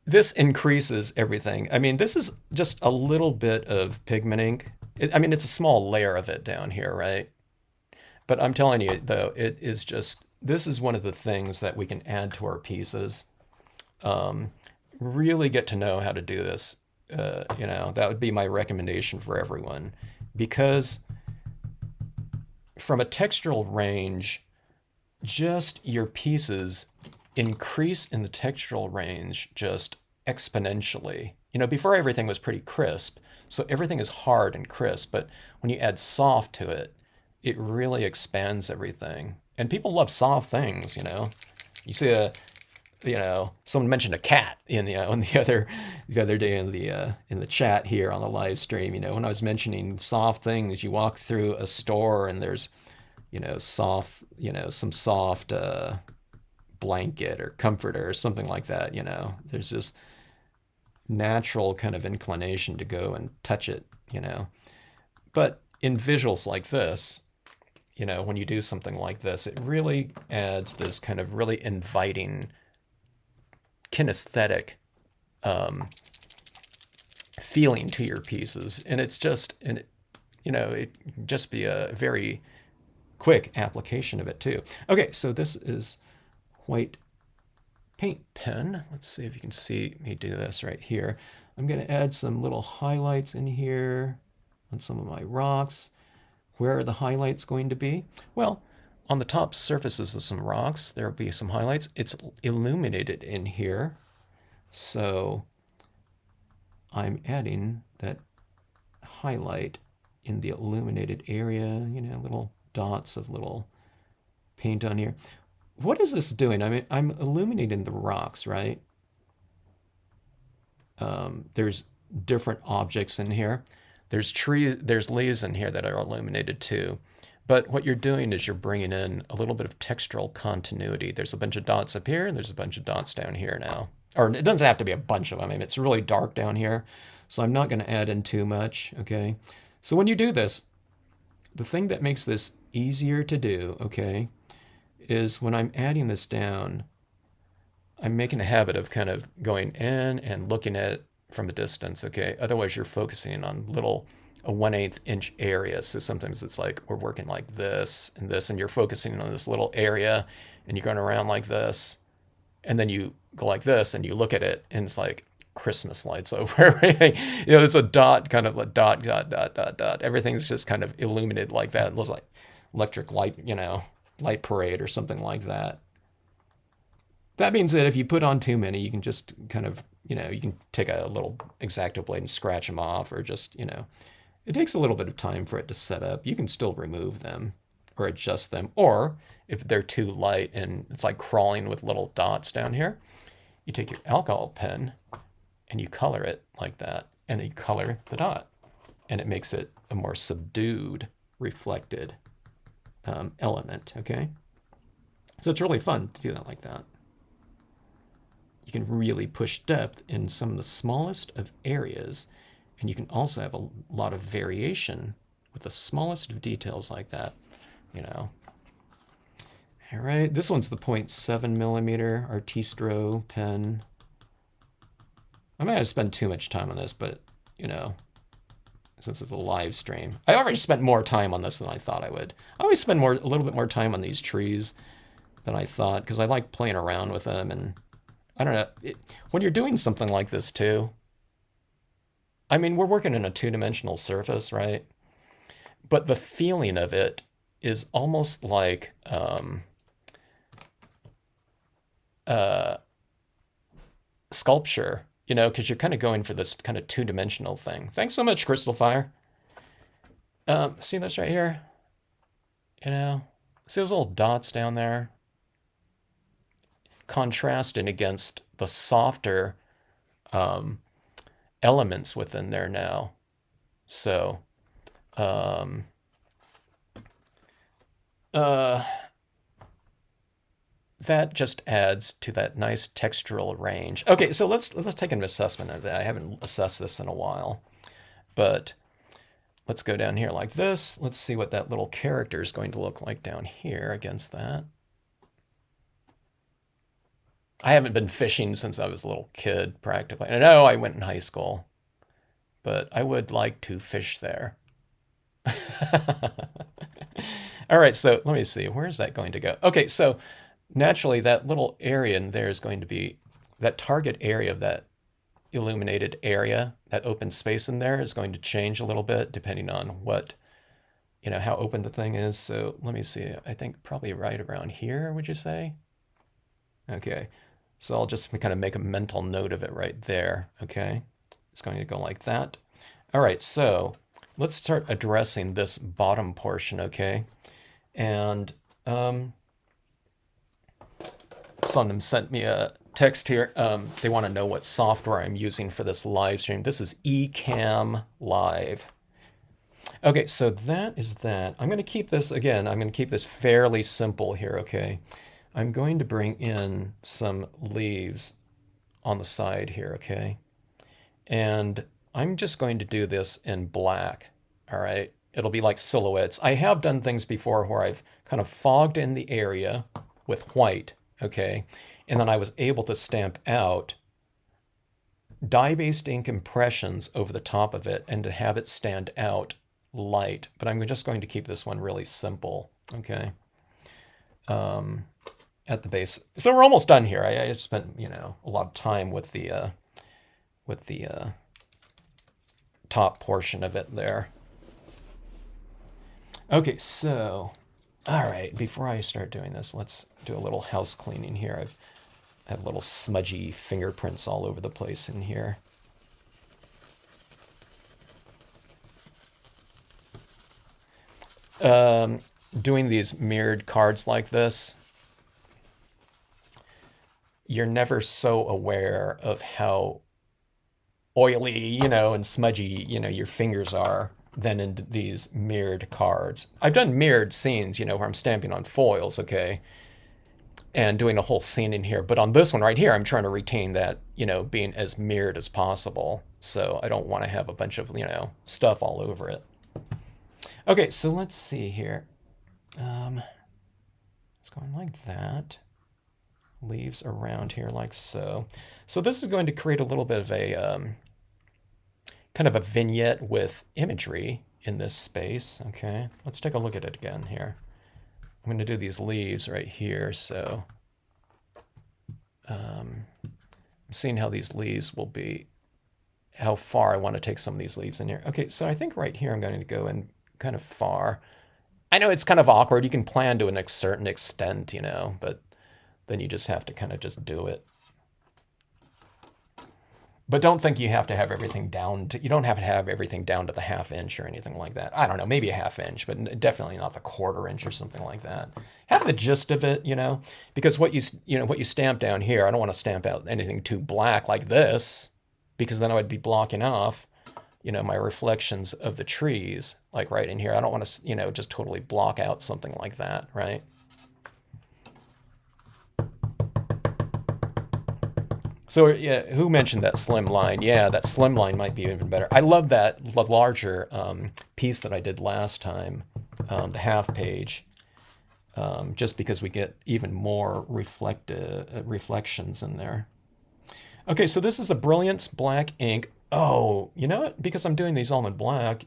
This increases everything. I mean, this is just a little bit of pigment ink. I mean, it's a small layer of it down here, right? But I'm telling you, though, it is just, this is one of the things that we can add to our pieces. Really get to know how to do this. You know, that would be my recommendation for everyone. Because from a textural range, just your pieces increase in the textural range just exponentially. You know, before everything was pretty crisp, so everything is hard and crisp, but when you add soft to it, it really expands everything. And people love soft things, you know. You see you know, someone mentioned a cat in the other day in the chat here on the live stream. You know, when I was mentioning soft things, you walk through a store and there's, you know, soft, you know, some soft blanket or comforter or something like that. You know, there's just natural kind of inclination to go and touch it, you know. But in visuals like this, you know, when you do something like this, it really adds this kind of really inviting kinesthetic feeling to your pieces. And it's just, and you know, it can just be a very quick application of it too. Okay, so this is white paint pen. Let's see if you can see me do this right here. I'm going to add some little highlights in here on some of my rocks. Where are the highlights going to be? Well, on the top surfaces of some rocks, there will be some highlights. It's illuminated in here. So I'm adding that highlight in the illuminated area, you know, little dots of little paint on here. What is this doing? I mean, I'm illuminating the rocks, right? There's different objects in here. There's leaves in here that are illuminated too. But what you're doing is you're bringing in a little bit of textural continuity. There's a bunch of dots up here, and there's a bunch of dots down here now. Or it doesn't have to be a bunch of them. I mean, it's really dark down here, so I'm not going to add in too much, okay? So when you do this, the thing that makes this easier to do, okay, is when I'm adding this down, I'm making a habit of kind of going in and looking at it from a distance, okay? Otherwise, you're focusing on a 1/8 inch area. So sometimes it's like we're working like this, and you're focusing on this little area, and you're going around like this, and then you go like this, and you look at it, and it's like Christmas lights over everything. You know, it's a dot, kind of a dot, dot, dot, dot, dot. Everything's just kind of illuminated like that. It looks like electric light, you know, light parade or something like that. That means that if you put on too many, you can just kind of, you know, you can take a little X-Acto blade and scratch them off, or just, you know, it takes a little bit of time for it to set up. You can still remove them or adjust them. Or if they're too light and it's like crawling with little dots down here, you take your alcohol pen and you color it like that, and you color the dot, and it makes it a more subdued, reflected element, okay? So it's really fun to do that like that. You can really push depth in some of the smallest of areas, and you can also have a lot of variation with the smallest of details like that, you know. All right, this one's the 0.7mm Artistro pen. I might have spent too much time on this, but, you know, since it's a live stream. I already spent more time on this than I thought I would. I always spend a little bit more time on these trees than I thought, because I like playing around with them, and I don't know, when you're doing something like this too, I mean, we're working in a two-dimensional surface, right? But the feeling of it is almost like sculpture, you know, because you're kind of going for this kind of two-dimensional thing. Thanks so much, Crystal Fire. See this right here? You know, see those little dots down there? Contrasting against the softer elements within there now. So that just adds to that nice textural range. Okay, so let's take an assessment of that. I haven't assessed this in a while, but let's go down here like this. Let's see what that little character is going to look like down here against that. I haven't been fishing since I was a little kid, practically. I know I went in high school, but I would like to fish there. All right, so let me see. Where is that going to go? Okay, so naturally that little area in there is going to be that target area of that illuminated area, that open space in there is going to change a little bit depending on what, you know, how open the thing is. So let me see. I think probably right around here, would you say? Okay. So I'll just kind of make a mental note of it right there, okay? It's going to go like that. All right, so let's start addressing this bottom portion, okay? And someone sent me a text here. They want to know what software I'm using for this live stream. This is Ecamm Live. Okay, so that is that. I'm going to keep this, again, I'm going to keep this fairly simple here, okay? I'm going to bring in some leaves on the side here, okay? And I'm just going to do this in black. All right. It'll be like silhouettes. I have done things before where I've kind of fogged in the area with white. Okay. And then I was able to stamp out dye-based ink impressions over the top of it and to have it stand out light. But I'm just going to keep this one really simple. Okay. At the base. So we're almost done here. I spent, a lot of time with the top portion of it there. Okay, so, all right, before I start doing this, let's do a little house cleaning here. I have little smudgy fingerprints all over the place in here. Doing these mirrored cards like this, you're never so aware of how oily, and smudgy, your fingers are than in these mirrored cards. I've done mirrored scenes, where I'm stamping on foils, okay, and doing a whole scene in here. But on this one right here, I'm trying to retain that, being as mirrored as possible. So I don't want to have a bunch of, stuff all over it. Okay, so let's see here. It's going like that. Leaves around here like so. So this is going to create a little bit of a kind of a vignette with imagery in this space. Okay, let's take a look at it again here. I'm going to do these leaves right here. So I'm seeing how these leaves will be, how far I want to take some of these leaves in here. Okay, so I think right here I'm going to go in kind of far. I know it's kind of awkward. You can plan to a certain extent, but then you just have to kind of just do it. But don't think you have to have everything down to, you don't have to have everything down to the 1/2 inch or anything like that. I don't know, maybe a 1/2 inch, but definitely not the 1/4 inch or something like that. Have the gist of it, because what you stamp down here, I don't want to stamp out anything too black like this, because then I would be blocking off, my reflections of the trees, like right in here. I don't want to, just totally block out something like that, right? So yeah, who mentioned that slim line? Yeah, that slim line might be even better. I love that larger piece that I did last time, the 1/2 page, just because we get even more reflections in there. Okay, so this is a Brilliance black ink. Oh, you know what? Because I'm doing these all in black,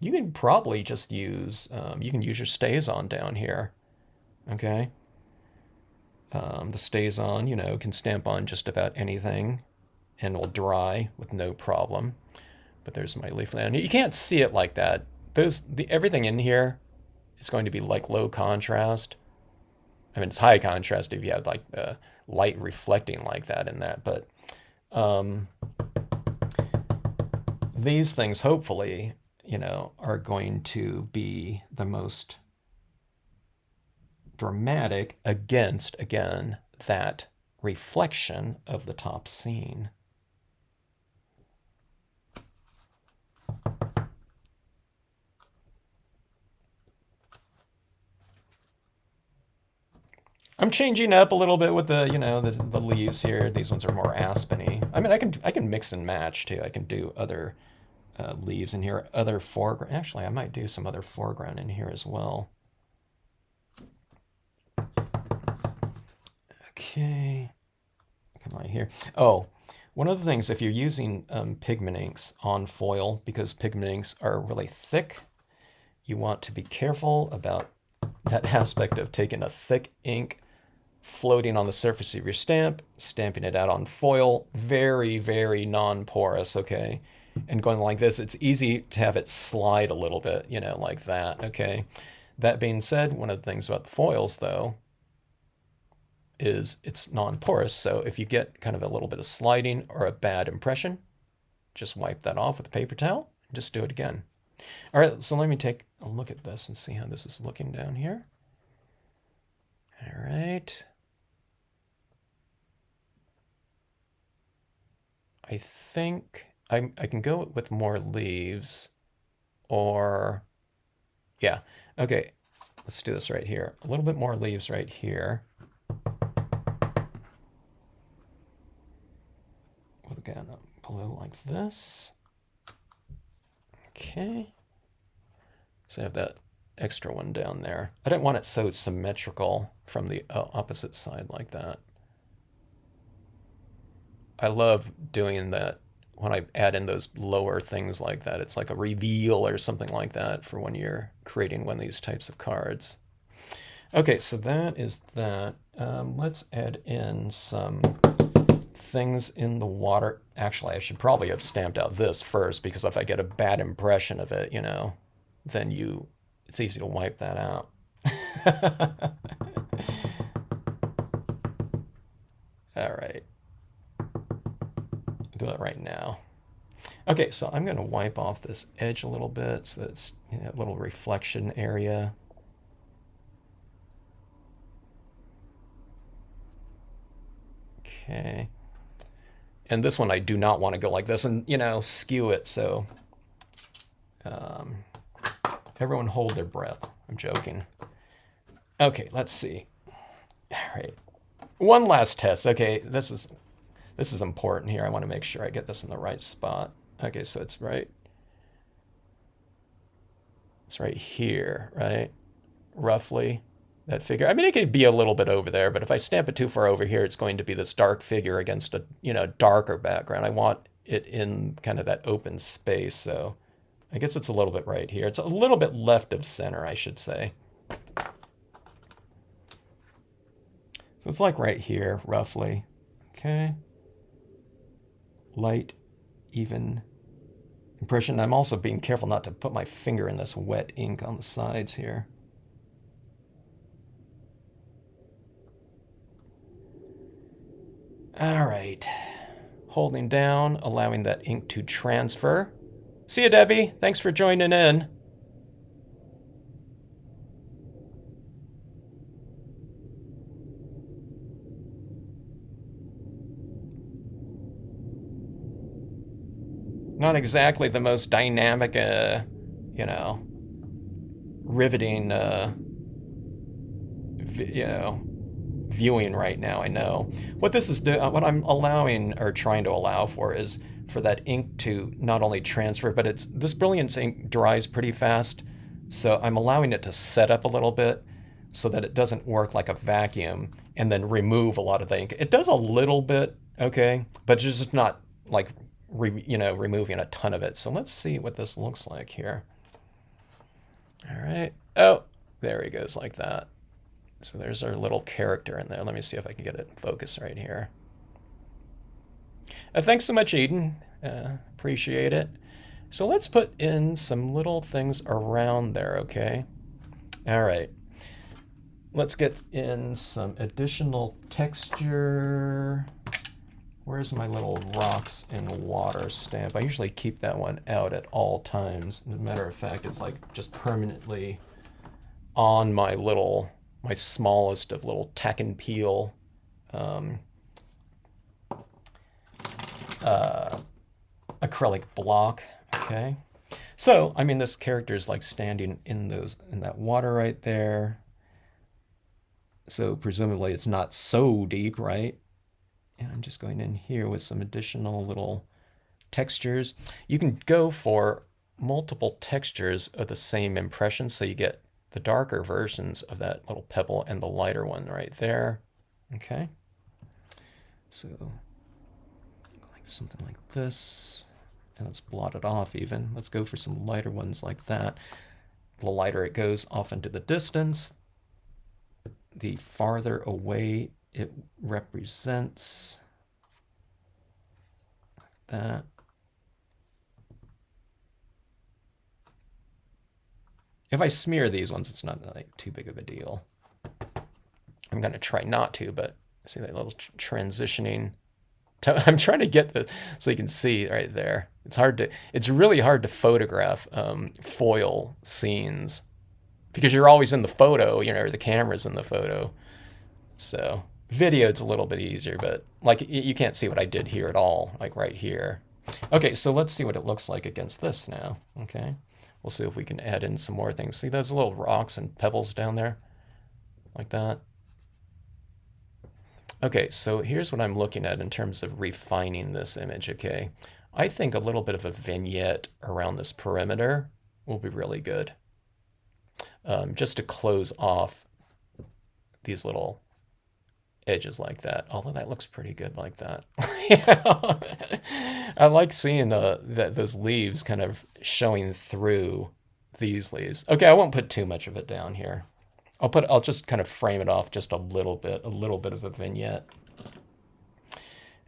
you can probably just use, you can use your StazOn down here, okay? The StazOn, can stamp on just about anything and will dry with no problem. But there's my leaf land. You can't see it like that. Everything in here is going to be like low contrast. I mean, it's high contrast if you have like light reflecting like that in that. But these things, hopefully, are going to be the most dramatic against, again, that reflection of the top scene. I'm changing up a little bit with the, the leaves here. These ones are more aspeny. I mean, I can mix and match too. I can do other leaves in here, other foreground. Actually, I might do some other foreground in here as well. Okay, come on here. Oh, one of the things, if you're using pigment inks on foil, because pigment inks are really thick, you want to be careful about that aspect of taking a thick ink, floating on the surface of your stamp, stamping it out on foil, very, very non-porous, okay? And going like this, it's easy to have it slide a little bit, like that, okay? That being said, one of the things about the foils, though, is it's non-porous, so if you get kind of a little bit of sliding or a bad impression, just wipe that off with a paper towel and just do it again. All right, so let me take a look at this and see how this is looking down here. All right. I think I can go with more leaves, or, yeah, okay, let's do this right here. A little bit more leaves right here. Again, blue like this. Okay. So I have that extra one down there. I don't want it so symmetrical from the opposite side like that. I love doing that when I add in those lower things like that. It's like a reveal or something like that for when you're creating one of these types of cards. Okay, so that is that. Let's add in some things in the water. Actually, I should probably have stamped out this first, because if I get a bad impression of it, then it's easy to wipe that out. All right. Do that right now. Okay, so I'm going to wipe off this edge a little bit so that's a little reflection area. Okay. And this one I do not want to go like this and, skew it. So everyone hold their breath. I'm joking. Okay, let's see. All right. One last test. Okay, this is important here. I want to make sure I get this in the right spot. Okay, so it's right here, right? Roughly. That figure. I mean, it could be a little bit over there, but if I stamp it too far over here, it's going to be this dark figure against a, darker background. I want it in kind of that open space, so I guess it's a little bit right here. It's a little bit left of center, I should say. So it's like right here, roughly. Okay. Light, even impression. I'm also being careful not to put my finger in this wet ink on the sides here. All right, holding down, allowing that ink to transfer. See you, Debbie. Thanks for joining in. Not exactly the most dynamic, riveting, viewing right now, I know. What this is what I'm allowing or trying to allow for is for that ink to not only transfer, but this Brilliance ink dries pretty fast. So I'm allowing it to set up a little bit so that it doesn't work like a vacuum and then remove a lot of the ink. It does a little bit, okay, but it's just not like, removing a ton of it. So let's see what this looks like here. All right. Oh, there he goes like that. So there's our little character in there. Let me see if I can get it in focus right here. Thanks so much, Eden. Appreciate it. So let's put in some little things around there, okay? All right. Let's get in some additional texture. Where's my little rocks in water stamp? I usually keep that one out at all times. As a matter of fact, it's like just permanently on my smallest of little tack and peel acrylic block. Okay, so I mean, this character is like standing in that water right there. So presumably it's not so deep, right? And I'm just going in here with some additional little textures. You can go for multiple textures of the same impression, so you get the darker versions of that little pebble and the lighter one right there. Okay. So like something like this. And let's blot it off even. Let's go for some lighter ones like that. The lighter it goes off into the distance, the farther away it represents. Like that. If I smear these ones, it's not like too big of a deal. I'm going to try not to, but see that little transitioning. I'm trying to get so you can see right there. It's really hard to photograph foil scenes because you're always in the photo, or the camera's in the photo. So video, it's a little bit easier, but like you can't see what I did here at all, like right here. Okay, so let's see what it looks like against this now. Okay, we'll see if we can add in some more things. See those little rocks and pebbles down there? Like that. Okay, so here's what I'm looking at in terms of refining this image, okay? I think a little bit of a vignette around this perimeter will be really good. Just to close off these little edges like that. Although that looks pretty good like that. I like seeing those leaves kind of showing through these leaves. Okay, I won't put too much of it down here. I'll just kind of frame it off just a little bit of a vignette.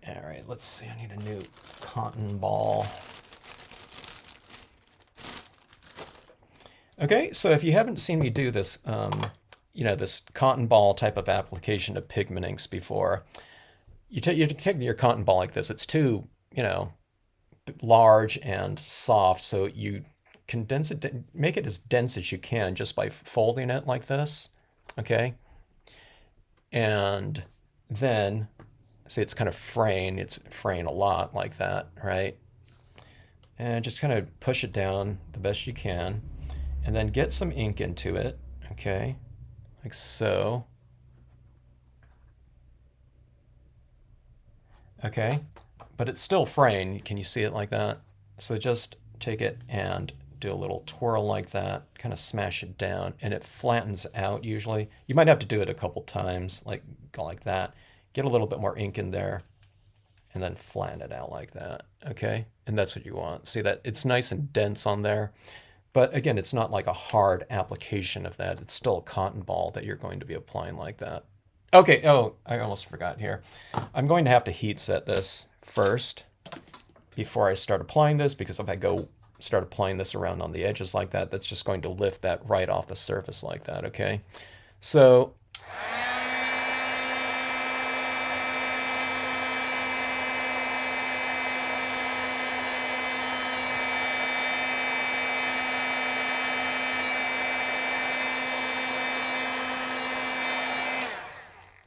All right, let's see. I need a new cotton ball. Okay, so if you haven't seen me do this, this cotton ball type of application of pigment inks before, you take your cotton ball like this. It's too, large and soft, so you condense it, make it as dense as you can just by folding it like this, okay? And then, see, it's kind of fraying. It's fraying a lot like that, right? And just kind of push it down the best you can, and then get some ink into it, okay? Like so. Okay, but it's still fraying. Can you see it like that? So just take it and do a little twirl like that, kind of smash it down, and it flattens out usually. You might have to do it a couple times, like go like that. Get a little bit more ink in there, and then flatten it out like that, okay? And that's what you want. See that it's nice and dense on there. But again, it's not like a hard application of that. It's still a cotton ball that you're going to be applying like that. Okay, oh, I almost forgot here. I'm going to have to heat set this first before I start applying this, because if I go start applying this around on the edges like that, that's just going to lift that right off the surface like that, okay? So,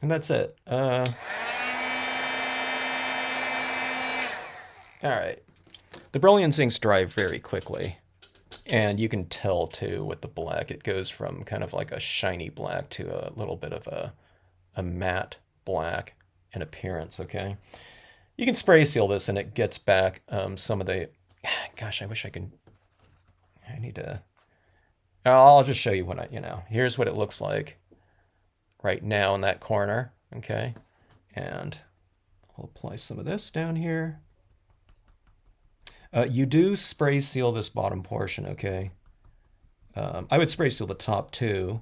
and that's it. All right. The Brilliance inks dry very quickly. And you can tell, too, with the black. It goes from kind of like a shiny black to a little bit of a matte black in appearance, okay? You can spray seal this, and it gets back some of the... Gosh, I wish I could... I need to... I'll just show you when here's what it looks like right now in that corner, okay? And I'll apply some of this down here. You do spray seal this bottom portion, okay? I would spray seal the top too.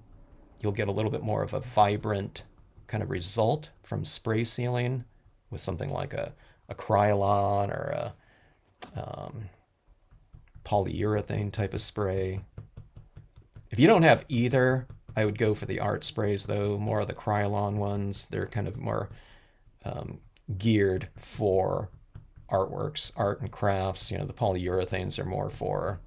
You'll get a little bit more of a vibrant kind of result from spray sealing with something like a Krylon or a polyurethane type of spray. If you don't have either, I would go for the art sprays though, more of the Krylon ones. They're kind of more geared for artworks, art and crafts. The polyurethanes are more for,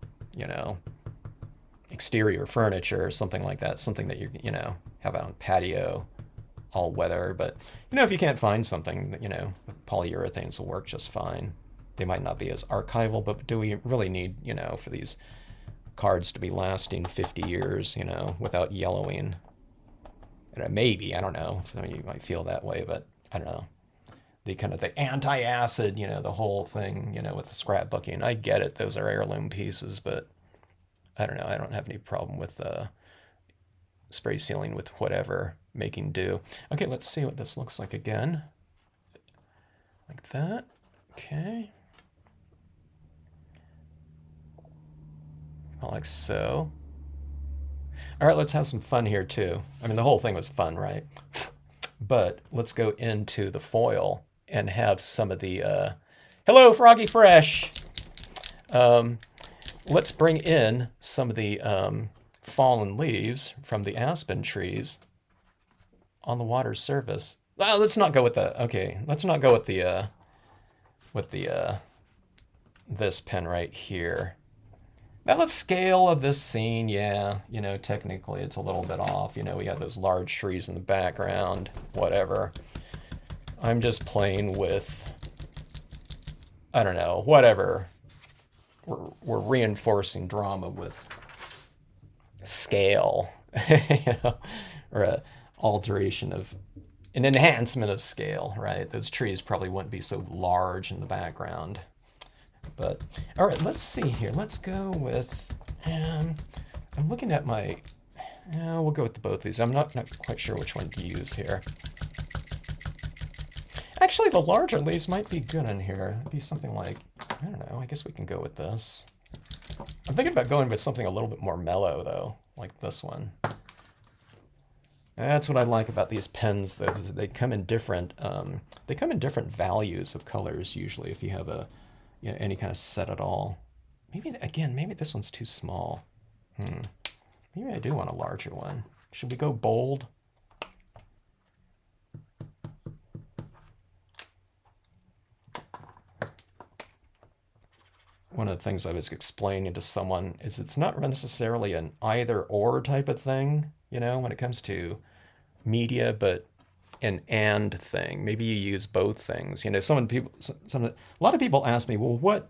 exterior furniture or something like that, something that you have out on patio, all weather. But, if you can't find something, the polyurethanes will work just fine. They might not be as archival, but do we really need, for these cards to be lasting 50 years, without yellowing? Maybe, I don't know. You might feel that way, but I don't know. The anti-acid, the whole thing, with the scrapbooking. I get it. Those are heirloom pieces, but I don't know. I don't have any problem with spray sealing with whatever, making do. Okay, let's see what this looks like again. Like that. Okay. Like so. All right, let's have some fun here too. I mean, the whole thing was fun, right? But let's go into the foil and have some of the, hello, Froggy Fresh. Let's bring in some of the fallen leaves from the aspen trees on the water's surface. Well, let's not go with let's not go with this pen right here. Now let's scale of this scene, yeah, technically it's a little bit off. We have those large trees in the background, whatever. I'm just playing with, I don't know, whatever. We're reinforcing drama with scale, or an alteration of, an enhancement of scale, right? Those trees probably wouldn't be so large in the background. But all right, let's see here. Let's go with. I'm looking at my. We'll go with both of these. I'm not quite sure which one to use here. Actually, the larger leaves might be good in here. It'd be something like, I don't know, I guess we can go with this. I'm thinking about going with something a little bit more mellow, though, like this one. That's what I like about these pens, though. They come in different values of colors, usually, if you have any kind of set at all. Maybe this one's too small. Maybe I do want a larger one. Should we go bold? One of the things I was explaining to someone is it's not necessarily an either or type of thing, when it comes to media, but an and thing. Maybe you use both things. A lot of people ask me, well,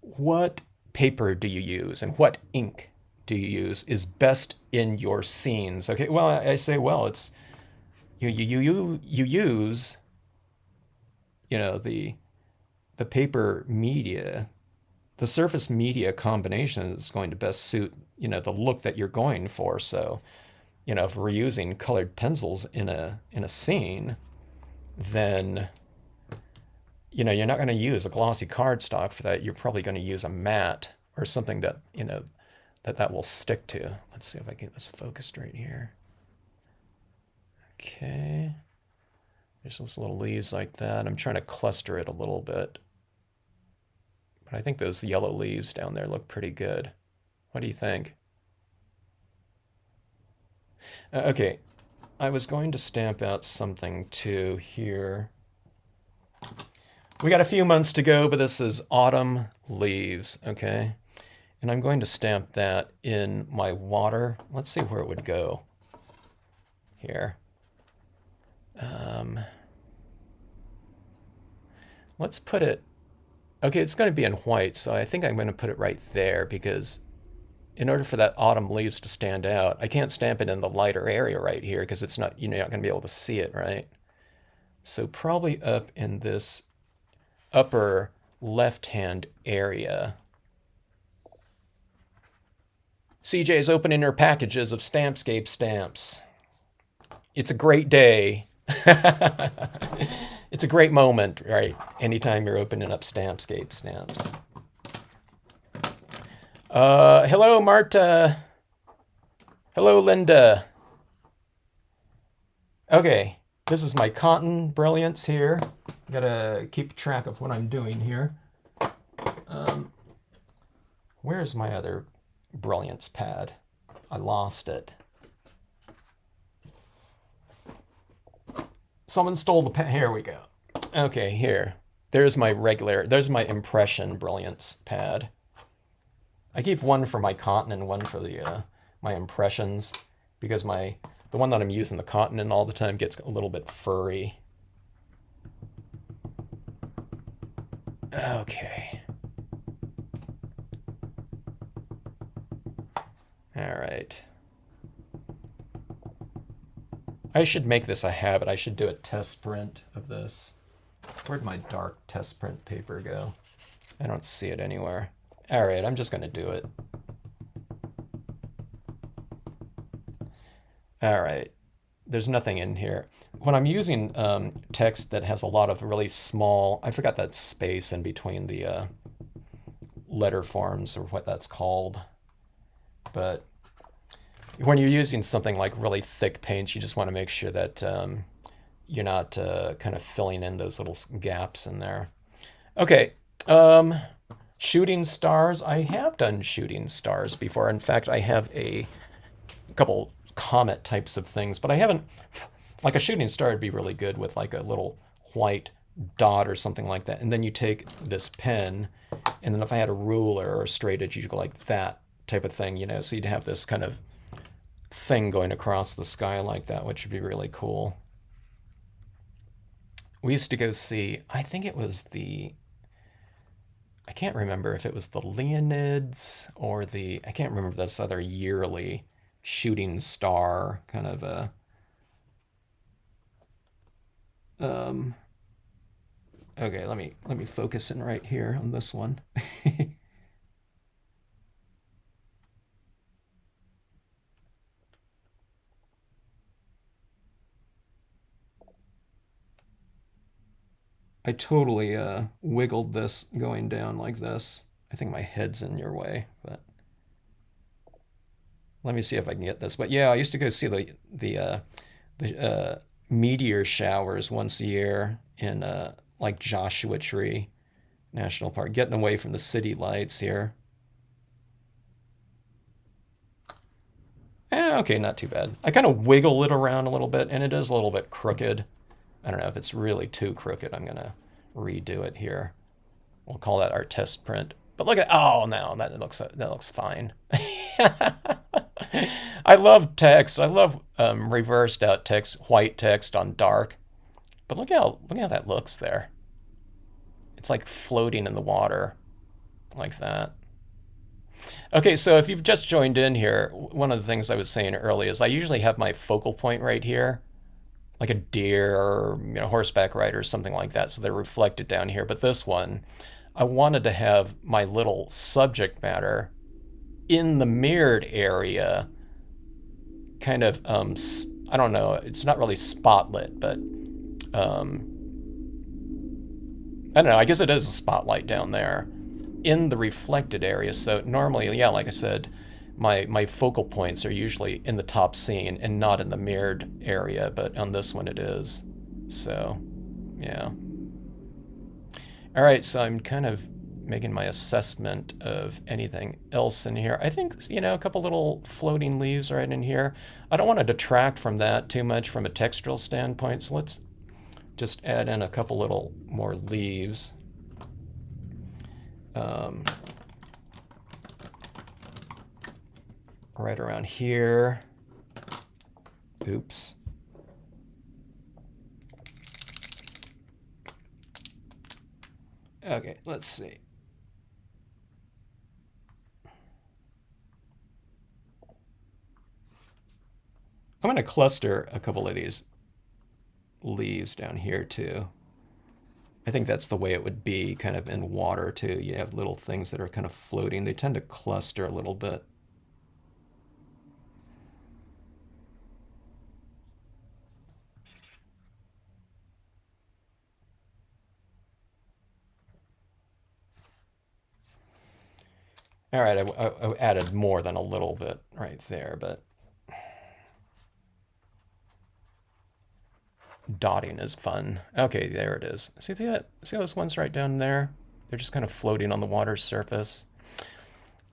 what paper do you use and what ink do you use is best in your scenes? Okay, well, I say, well, it's you use the paper media, the surface media combination is going to best suit the look that you're going for. So if we're using colored pencils in a scene, then you're not going to use a glossy cardstock for that. You're probably going to use a matte or something that that will stick to. Let's see if I can get this focused right here. Okay. There's those little leaves like that. I'm trying to cluster it a little bit. But I think those yellow leaves down there look pretty good. What do you think? Okay. I was going to stamp out something too here. We got a few months to go, but this is autumn leaves, okay? And I'm going to stamp that in my water. Let's see where it would go here. Let's put it, okay, it's going to be in white, so I think I'm going to put it right there because in order for that autumn leaves to stand out, I can't stamp it in the lighter area right here because it's not, you're not going to be able to see it, right? So probably up in this upper left-hand area. CJ's opening her packages of Stampscape stamps. It's a great day. It's a great moment, right? Anytime you're opening up Stampscape stamps. Hello, Marta. Hello, Linda. Okay, this is my cotton brilliance here. Gotta keep track of what I'm doing here. Where's my other brilliance pad? I lost it. Someone stole the pen. Here we go. Okay, here. There's my impression brilliance pad. I keep one for my cotton and one for the my impressions because the one that I'm using the cotton in all the time gets a little bit furry. Okay. All right. I should make this a habit. I should do a test print of this. Where'd my dark test print paper go? I don't see it anywhere. All right, I'm just going to do it. All right. There's nothing in here. When I'm using text that has a lot of really small, I forgot that space in between the letter forms or what that's called. But when you're using something like really thick paints, you just want to make sure that you're not kind of filling in those little gaps in there. Okay, shooting stars. I have done shooting stars before. In fact, I have a couple comet types of things, but I haven't, like a shooting star would be really good with like a little white dot or something like that. And then you take this pen, and then if I had a ruler or a straight edge, you'd go like that type of thing, so you'd have this kind of thing going across the sky like that, which would be really cool. We used to go see, I think it was I can't remember if it was the Leonids or I can't remember this other yearly shooting star kind of a Okay, let me focus in right here on this one. I totally wiggled this going down like this. I think my head's in your way, but let me see if I can get this. But yeah, I used to go see the meteor showers once a year in like Joshua Tree National Park, getting away from the city lights here. Okay, not too bad. I kind of wiggle it around a little bit, and it is a little bit crooked. I don't know if it's really too crooked. I'm gonna redo it here. We'll call that our test print. But look at, oh no, that looks fine. I love text. I love reversed out text, white text on dark. But look how that looks there. It's like floating in the water, like that. Okay, so if you've just joined in here, one of the things I was saying earlier is I usually have my focal point right here, like a deer or horseback rider or something like that, so they're reflected down here. But this one, I wanted to have my little subject matter in the mirrored area, kind of I don't know, it's not really spotlit, but I don't know, I guess it is a spotlight down there in the reflected area. So normally, yeah, like I said, my focal points are usually in the top scene and not in the mirrored area, but on this one it is. So, yeah. All right, so I'm kind of making my assessment of anything else in here. I think, a couple little floating leaves right in here. I don't want to detract from that too much from a textural standpoint, so let's just add in a couple little more leaves. Right around here. Oops. Okay, let's see. I'm going to cluster a couple of these leaves down here too. I think that's the way it would be kind of in water too. You have little things that are kind of floating. They tend to cluster a little bit. All right, I added more than a little bit right there, but dotting is fun. Okay, there it is. See that? See those ones right down there? They're just kind of floating on the water's surface.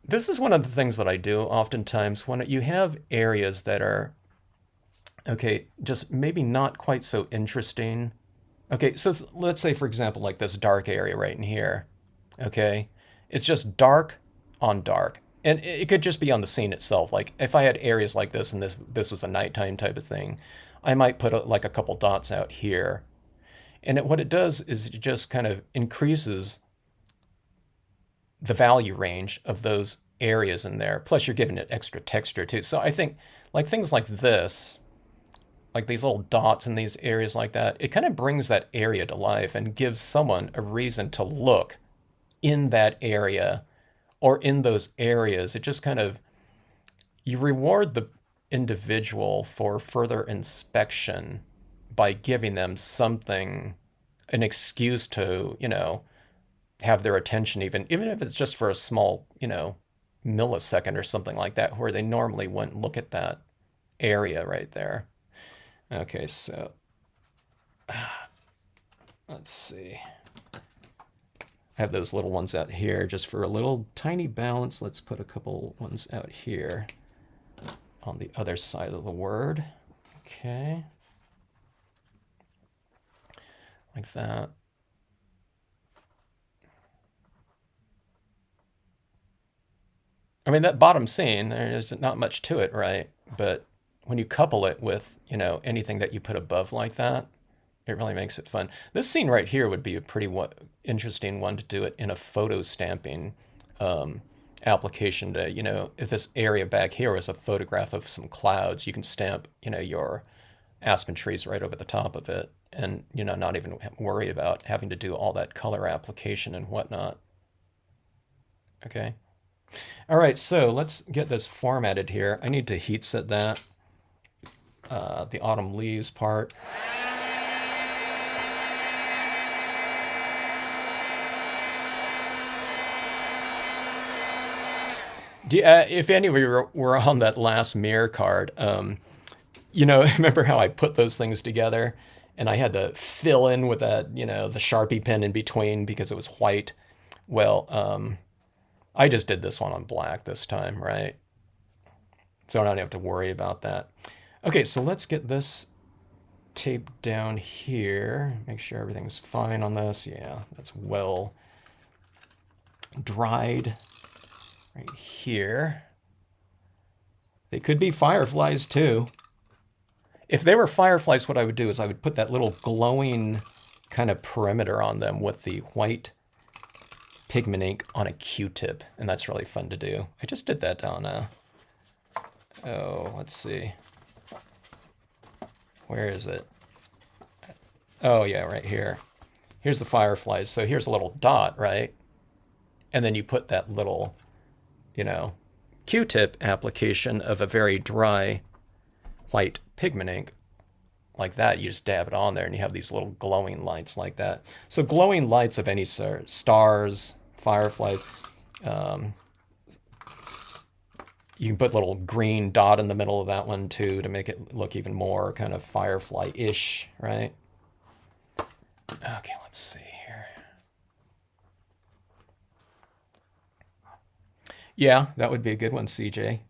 This is one of the things that I do oftentimes when you have areas that are, okay, just maybe not quite so interesting. Okay, so let's say, for example, like this dark area right in here. Okay, it's just dark on dark. And it could just be on the scene itself. Like if I had areas like this and this was a nighttime type of thing, I might put like a couple dots out here. And what it does is it just kind of increases the value range of those areas in there. Plus you're giving it extra texture too. So I think like things like this, like these little dots in these areas like that, it kind of brings that area to life and gives someone a reason to look in that area or in those areas. It just kind of, you reward the individual for further inspection by giving them something, an excuse to, have their attention, even if it's just for a small, millisecond or something like that, where they normally wouldn't look at that area right there. Okay, so let's see. I have those little ones out here just for a little tiny balance. Let's put a couple ones out here on the other side of the word. Okay. Like that. I mean, that bottom scene, there's not much to it, right? But when you couple it with, anything that you put above like that, it really makes it fun. This scene right here would be a pretty interesting one to do it in a photo stamping application to, if this area back here was a photograph of some clouds, you can stamp, your aspen trees right over the top of it, and not even worry about having to do all that color application and whatnot. Okay. All right, so let's get this formatted here. I need to heat set that, the autumn leaves part. If any of you were on that last mirror card, remember how I put those things together and I had to fill in with that, the Sharpie pen in between because it was white? Well, I just did this one on black this time, right? So I don't have to worry about that. Okay, so let's get this taped down here. Make sure everything's fine on this. Yeah, that's well dried right here. They could be fireflies too. If they were fireflies, what I would do is I would put that little glowing kind of perimeter on them with the white pigment ink on a Q-tip, and that's really fun to do. I just did that on let's see. Where is it? Oh yeah, right here. Here's the fireflies. So here's a little dot, right? And then you put that little, Q-tip application of a very dry white pigment ink like that. You just dab it on there and you have these little glowing lights like that. So glowing lights of any sort, stars, fireflies. You can put a little green dot in the middle of that one too to make it look even more kind of firefly-ish, right? Okay, let's see here. Yeah, that would be a good one, CJ.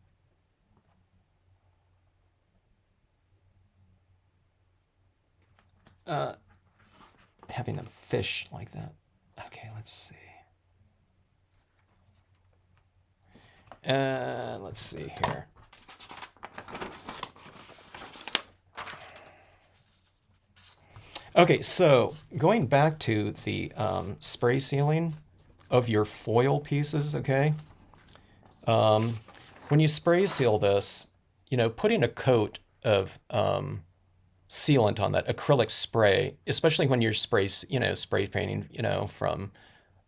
Having them fish like that. Okay, let's see. Let's see here. Okay, so going back to the spray sealing of your foil pieces, okay? When you spray seal this, putting a coat of sealant on that acrylic spray, especially when you're spray painting, from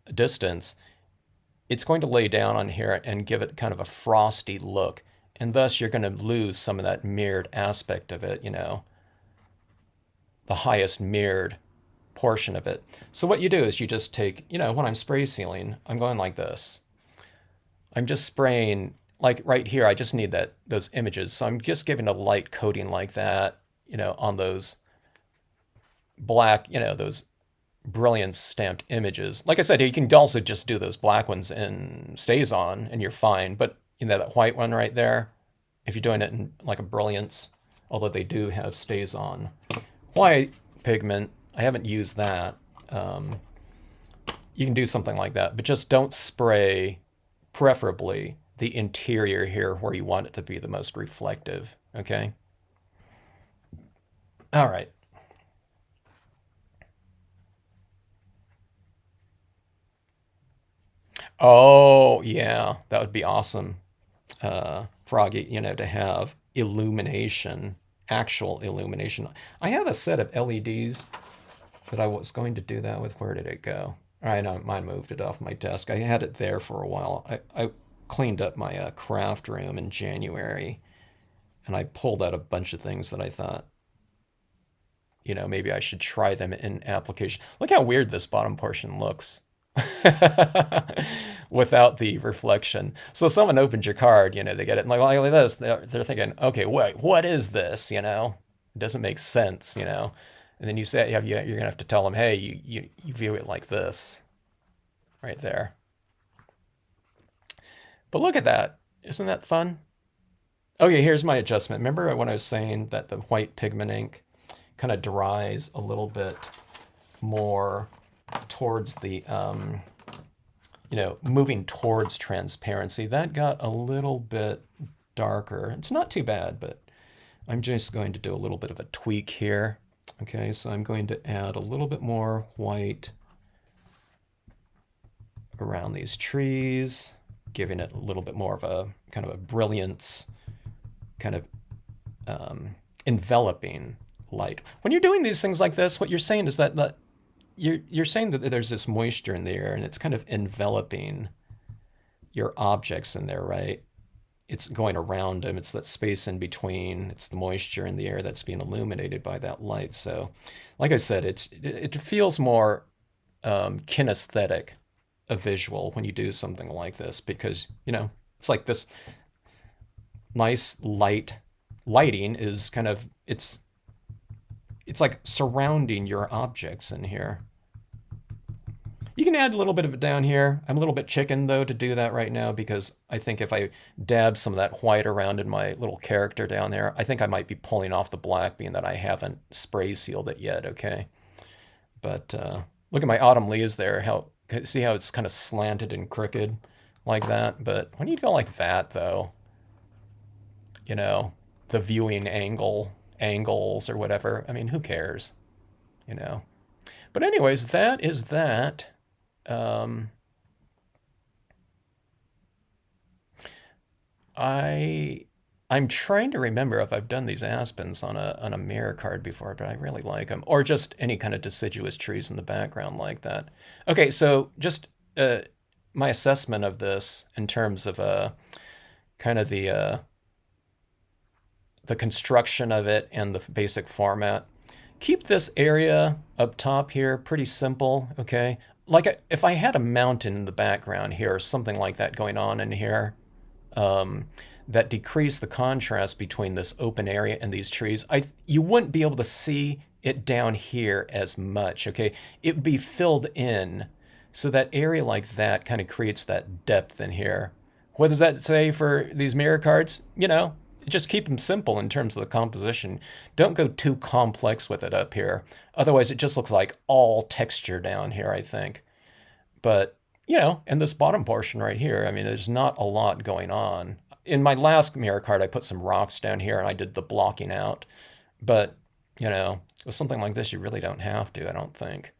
a distance, it's going to lay down on here and give it kind of a frosty look. And thus you're going to lose some of that mirrored aspect of it, the highest mirrored portion of it. So what you do is you just take, when I'm spray sealing, I'm going like this. I'm just spraying, like right here, I just need those images. So I'm just giving a light coating like that, on those black, those brilliant stamped images. Like I said, you can also just do those black ones in StazOn and you're fine. But that white one right there, if you're doing it in like a brilliance, although they do have StazOn white pigment, I haven't used that. You can do something like that, but just don't spray, preferably, the interior here where you want it to be the most reflective, okay? All right. Oh, yeah, that would be awesome, Froggy, to have illumination, actual illumination. I have a set of LEDs that I was going to do that with. Where did it go? I know, mine moved it off my desk. I had it there for a while. I cleaned up my craft room in January, and I pulled out a bunch of things that I thought, maybe I should try them in application. Look how weird this bottom portion looks without the reflection. So someone opens your card, they get it and like this. They're thinking, okay, wait, what is this? It doesn't make sense, And then you say, you're gonna have to tell them, hey, you view it like this, right there. But look at that. Isn't that fun? Okay, here's my adjustment. Remember when I was saying that the white pigment ink kind of dries a little bit more towards the, moving towards transparency? That got a little bit darker. It's not too bad, but I'm just going to do a little bit of a tweak here. Okay, so I'm going to add a little bit more white around these trees, giving it a little bit more of a kind of a brilliance, kind of enveloping light. When you're doing these things like this, what you're saying is that you're saying that there's this moisture in the air and it's kind of enveloping your objects in there, right? It's going around them. It's that space in between. It's the moisture in the air that's being illuminated by that light. So, like I said, it feels more kinesthetic, a visual when you do something like this because it's like this nice lighting is kind of it's like surrounding your objects in here. You can add a little bit of it down here. I'm a little bit chicken, though, to do that right now because I think if I dab some of that white around in my little character down there, I think I might be pulling off the black, being that I haven't spray sealed it yet, okay? But look at my autumn leaves there. See how it's kind of slanted and crooked like that? But when you go like that, though, the viewing angles or whatever, I mean, who cares, But anyways, that is that. Um, I I'm trying to remember if I've done these aspens on a mirror card before, but I really like them, or just any kind of deciduous trees in the background like that. Okay, so just my assessment of this in terms of kind of the construction of it and the basic format. Keep this area up top here pretty simple, okay? Like if I had a mountain in the background here or something like that going on in here, um, that decrease the contrast between this open area and these trees, you wouldn't be able to see it down here as much, okay? It would be filled in. So that area like that kind of creates that depth in here. What does that say for these mirror cards? Just keep them simple in terms of the composition. Don't go too complex with it up here. Otherwise, it just looks like all texture down here, I think. But, in this bottom portion right here, I mean, there's not a lot going on. In my last mirror card, I put some rocks down here and I did the blocking out. But, with something like this, you really don't have to, I don't think.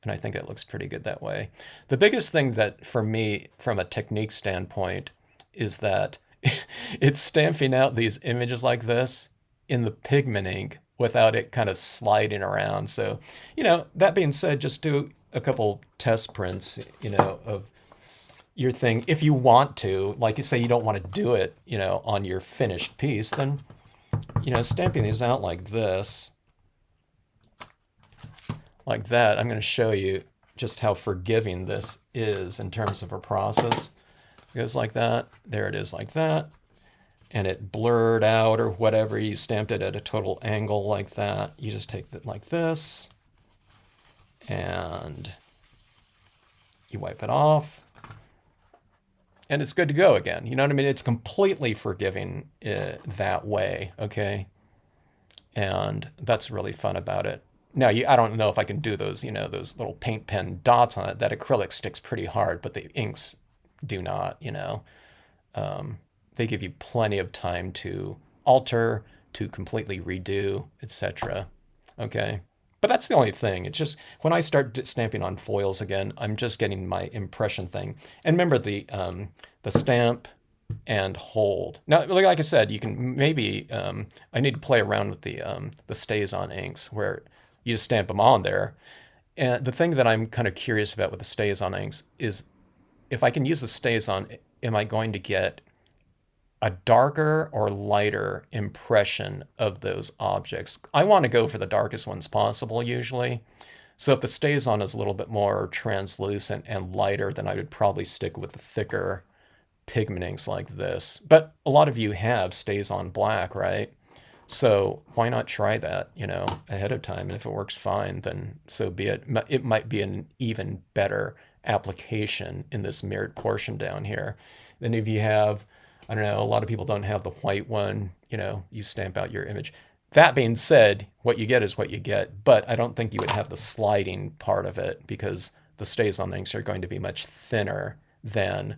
And I think it looks pretty good that way. The biggest thing that, for me, from a technique standpoint, is that it's stamping out these images like this in the pigment ink without it kind of sliding around. So, that being said, just do a couple test prints, of your thing. If you want to, like you say, you don't want to do it, on your finished piece, then, stamping these out like this, like that, I'm going to show you just how forgiving this is in terms of a process. It goes like that. There it is like that. And it blurred out or whatever. You stamped it at a total angle like that. You just take it like this. And you wipe it off. And it's good to go again. You know what I mean? It's completely forgiving that way, okay? And that's really fun about it. Now, I don't know if I can do those, those little paint pen dots on it. That acrylic sticks pretty hard, but the inks do not, they give you plenty of time to alter, to completely redo, etc. Okay, but that's the only thing. It's just when I start stamping on foils again, I'm just getting my impression thing. And remember the stamp and hold. Now, like I said, you can maybe I need to play around with the stays on inks where you just stamp them on there. And the thing that I'm kind of curious about with the stays on inks is if I can use the stays on, am I going to get a darker or lighter impression of those objects? I want to go for the darkest ones possible usually. So if the stays on is a little bit more translucent and lighter, then I would probably stick with the thicker pigment inks like this. But a lot of you have stays on black, right? So why not try that, ahead of time? And if it works fine, then so be it. It might be an even better application in this mirrored portion down here than if you have, I don't know, a lot of people don't have the white one, you stamp out your image. That being said, what you get is what you get, but I don't think you would have the sliding part of it because the stays on inks are going to be much thinner than,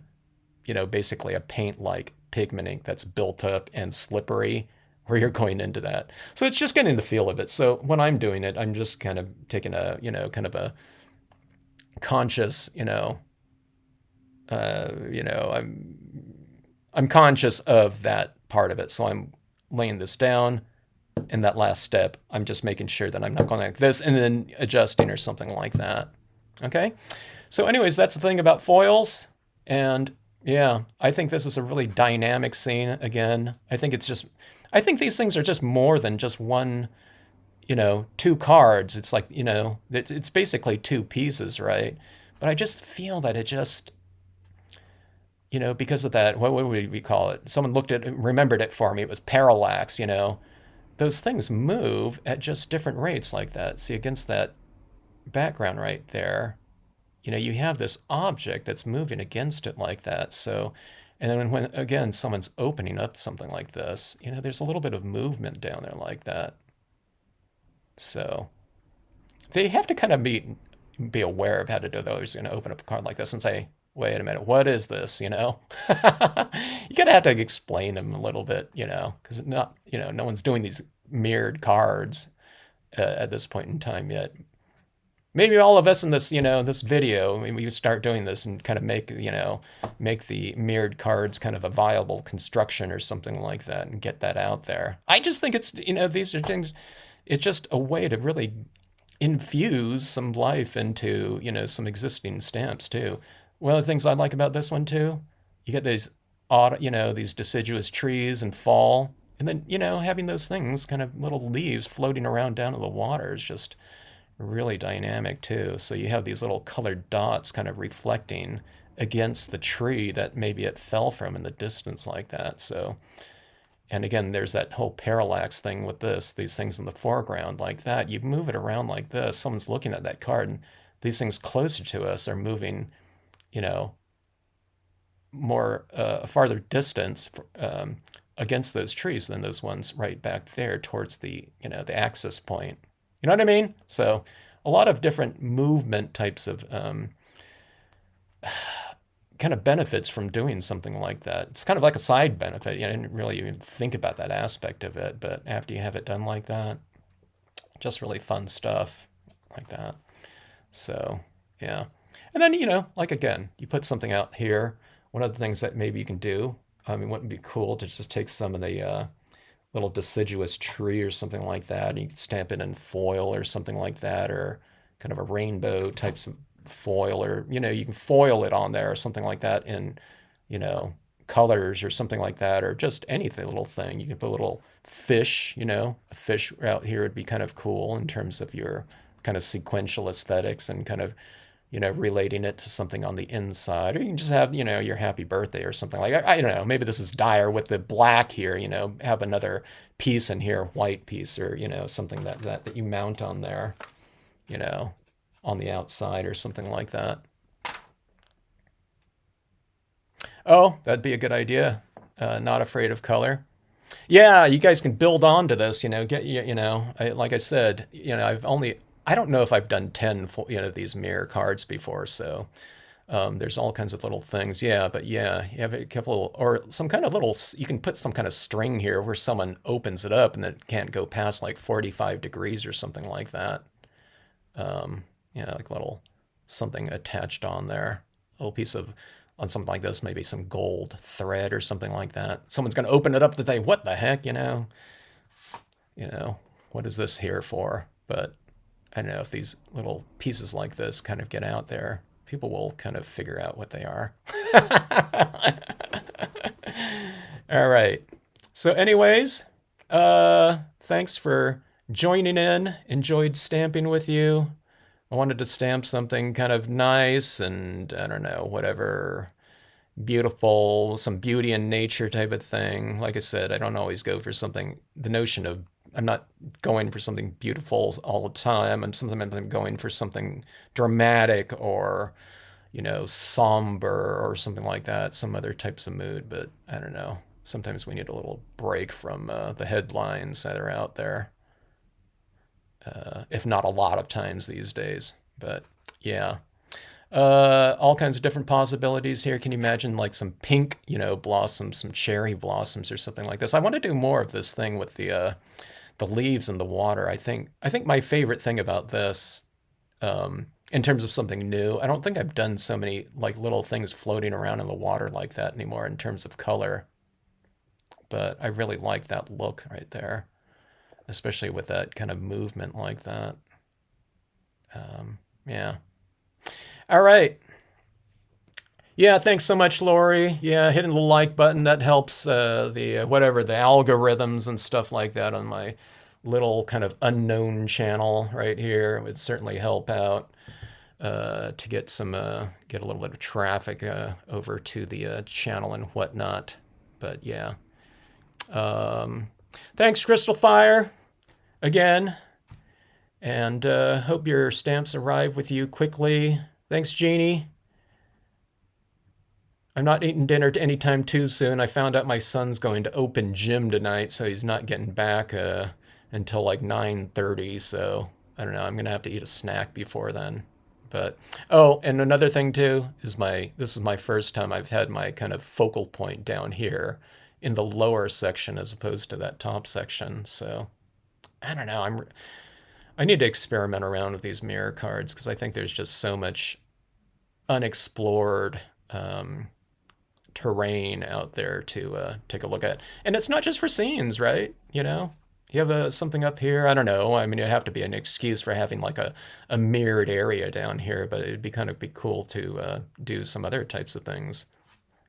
basically a paint-like pigment ink that's built up and slippery where you're going into that. So it's just getting the feel of it. So when I'm doing it, I'm just kind of taking a, kind of a conscious, I'm conscious of that part of it. So I'm laying this down, in that last step, I'm just making sure that I'm not going like this and then adjusting or something like that. Okay? So anyways, that's the thing about foils. And yeah, I think this is a really dynamic scene again. I think these things are just more than just one, two cards. It's like, it's basically two pieces, right? But I just feel that it just, because of that, what would we call it? Someone remembered it for me. It was parallax, those things move at just different rates like that. See, against that background right there, you have this object that's moving against it like that. So, and then when, again, someone's opening up something like this, there's a little bit of movement down there like that. So they have to kind of be aware of how to do those, open up a card like this and say, wait a minute, what is this, You gotta have to explain them a little bit, because no one's doing these mirrored cards at this point in time yet. Maybe all of us in this, this video, maybe we start doing this and kind of make the mirrored cards kind of a viable construction or something like that and get that out there. I just think it's, these are things, it's just a way to really infuse some life into, some existing stamps too. One of the things I like about this one too, you get these these deciduous trees and fall, and then, having those things kind of little leaves floating around down in the water is just really dynamic too. So you have these little colored dots kind of reflecting against the tree that maybe it fell from in the distance like that. So, and again, there's that whole parallax thing with these things in the foreground like that. You move it around like this, someone's looking at that card, and these things closer to us are moving, more farther distance against those trees than those ones right back there towards the, the axis point. You know what I mean? So a lot of different movement types of kind of benefits from doing something like that. It's kind of like a side benefit. I didn't really even think about that aspect of it, but after you have it done like that, just really fun stuff like that. So, yeah. And then, like again, you put something out here. One of the things that maybe you can do, I mean, wouldn't it be cool to just take some of the little deciduous tree or something like that, and you can stamp it in foil or something like that, or kind of a rainbow types of foil, or you can foil it on there or something like that in colors or something like that, or just anything little thing. You can put a little fish, a fish out here would be kind of cool in terms of your kind of sequential aesthetics and kind of relating it to something on the inside. Or you can just have, your happy birthday or something like I don't know, maybe this is dire with the black here, have another piece in here, white piece, or, something that you mount on there, on the outside or something like that. Oh, that'd be a good idea. Not afraid of color. Yeah, you guys can build on to this, like I said, I don't know if I've done 10, these mirror cards before, so there's all kinds of little things. Yeah, but yeah, you have a couple, or some kind of little, you can put some kind of string here where someone opens it up and it can't go past like 45 degrees or something like that. Like little something attached on there, a little piece of, on something like this, maybe some gold thread or something like that. Someone's going to open it up and say, what the heck, what is this here for? But I don't know if these little pieces like this kind of get out there, people will kind of figure out what they are. All right. So anyways, thanks for joining in. Enjoyed stamping with you. I wanted to stamp something kind of nice and, I don't know, whatever, beautiful, some beauty in nature type of thing. Like I said, I don't always go for something, the notion of, I'm not going for something beautiful all the time. Sometimes I'm going for something dramatic or, somber or something like that, some other types of mood. But I don't know. Sometimes we need a little break from the headlines that are out there. If not a lot of times these days. But yeah. All kinds of different possibilities here. Can you imagine like some pink, blossoms, some cherry blossoms or something like this? I want to do more of this thing with the leaves in the water. I think my favorite thing about this, in terms of something new, I don't think I've done so many like little things floating around in the water like that anymore in terms of color. But I really like that look right there. especially with that kind of movement like that. Yeah. All right. Yeah, thanks so much, Lori. Yeah, hitting the like button, that helps the whatever, the algorithms and stuff like that on my little kind of unknown channel right here. It would certainly help out to get some get a little bit of traffic over to the channel and whatnot. But yeah. Thanks, Crystal Fire, again. And hope your stamps arrive with you quickly. Thanks, Jeannie. I'm not eating dinner anytime too soon. I found out my son's going to open gym tonight, so he's not getting back until like 9:30. So I don't know. I'm gonna have to eat a snack before then. But oh, and another thing too is this is my first time I've had my kind of focal point down here in the lower section as opposed to that top section. So I don't know. I need to experiment around with these mirror cards because I think there's just so much unexplored terrain out there to take a look at. And it's not just for scenes, right? You know, you have something up here. I don't know. I mean, it'd have to be an excuse for having like a mirrored area down here, but it'd be kind of be cool to do some other types of things.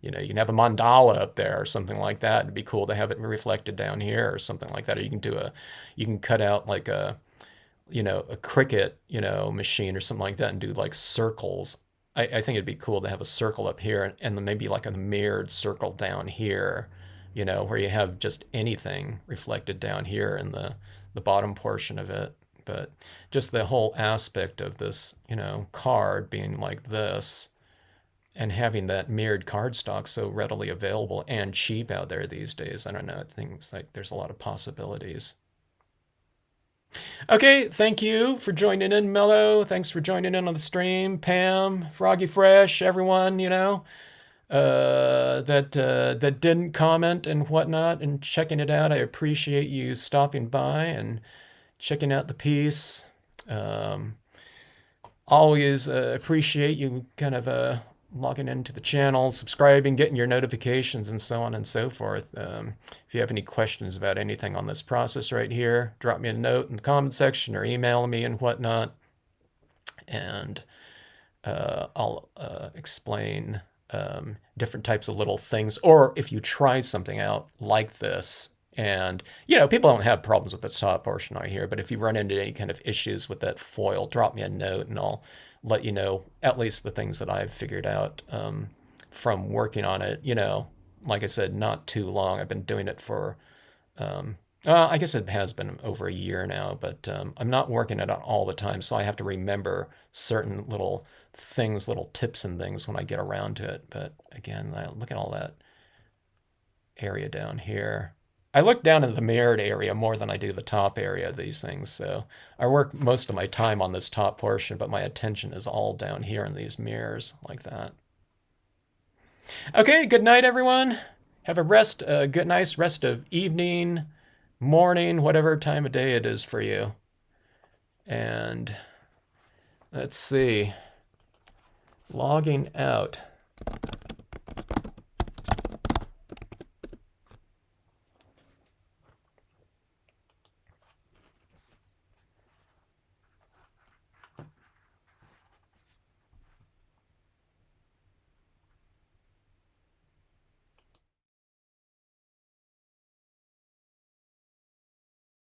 You know, you can have a mandala up there or something like that. It'd be cool to have it reflected down here or something like that. Or you can cut out like a cricket, machine or something like that and do like circles. I think it'd be cool to have a circle up here and then maybe like a mirrored circle down here, where you have just anything reflected down here in the bottom portion of it. But just the whole aspect of this, card being like this and having that mirrored cardstock so readily available and cheap out there these days. I don't know. It seems like there's a lot of possibilities. Okay, thank you for joining in, Mello. Thanks for joining in on the stream, Pam, Froggy Fresh, everyone, that didn't comment and whatnot and checking it out. I appreciate you stopping by and checking out the piece. Always appreciate you kind of logging into the channel, subscribing, getting your notifications, and so on and so forth. If you have any questions about anything on this process right here, drop me a note in the comment section or email me and whatnot, and I'll explain different types of little things. Or if you try something out like this, and people don't have problems with the top portion right here, but if you run into any kind of issues with that foil, drop me a note and I'll let you know at least the things that I've figured out from working on it. Like I said, not too long. I've been doing it for, I guess it has been over a year now, but I'm not working it out all the time, so I have to remember certain little things, little tips and things when I get around to it. But again, look at all that area down here. I look down into the mirrored area more than I do the top area of these things. So I work most of my time on this top portion, but my attention is all down here in these mirrors like that. Okay, good night, everyone. Have a good nice rest of evening, morning, whatever time of day it is for you. And let's see. Logging out.